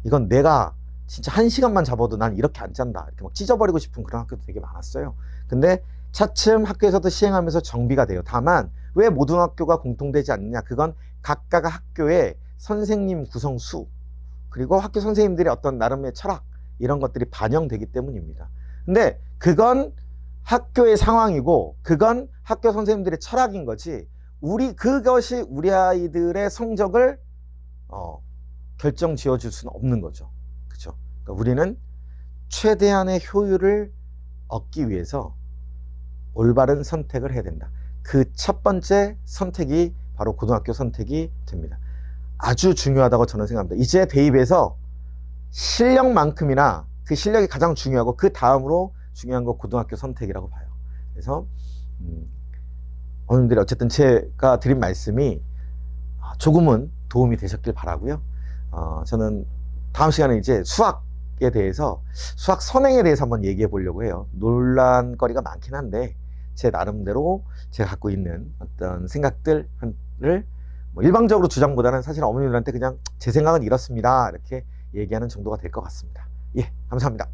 Speaker 1: 이건 내가 진짜 1시간만 잡아도 난 이렇게 안 짠다, 이렇게 막 찢어버리고 싶은 그런 학교도 되게 많았어요. 근데 차츰 학교에서도 시행하면서 정비가 돼요. 다만 왜 모든 학교가 공통되지 않느냐, 그건 각각 학교의 선생님 구성수, 그리고 학교 선생님들의 어떤 나름의 철학, 이런 것들이 반영되기 때문입니다. 근데 그건 학교의 상황이고 그건 학교 선생님들의 철학인 거지, 그것이 우리 아이들의 성적을 결정 지어줄 수는 없는 거죠. 그렇죠? 그러니까 우리는 최대한의 효율을 얻기 위해서 올바른 선택을 해야 된다. 그 첫 번째 선택이 바로 고등학교 선택이 됩니다. 아주 중요하다고 저는 생각합니다. 이제 대입에서 실력만큼이나 그 실력이 가장 중요하고 그 다음으로 중요한 거 고등학교 선택이라고 봐요. 그래서 어머님들이 어쨌든 제가 드린 말씀이 조금은 도움이 되셨길 바라고요. 저는 다음 시간에 이제 수학에 대해서, 수학 선행에 대해서 한번 얘기해 보려고 해요. 논란거리가 많긴 한데 제 나름대로 제가 갖고 있는 어떤 생각들을 뭐 일방적으로 주장보다는 사실 어머님들한테 그냥 제 생각은 이렇습니다, 이렇게 얘기하는 정도가 될 것 같습니다. 예, 감사합니다.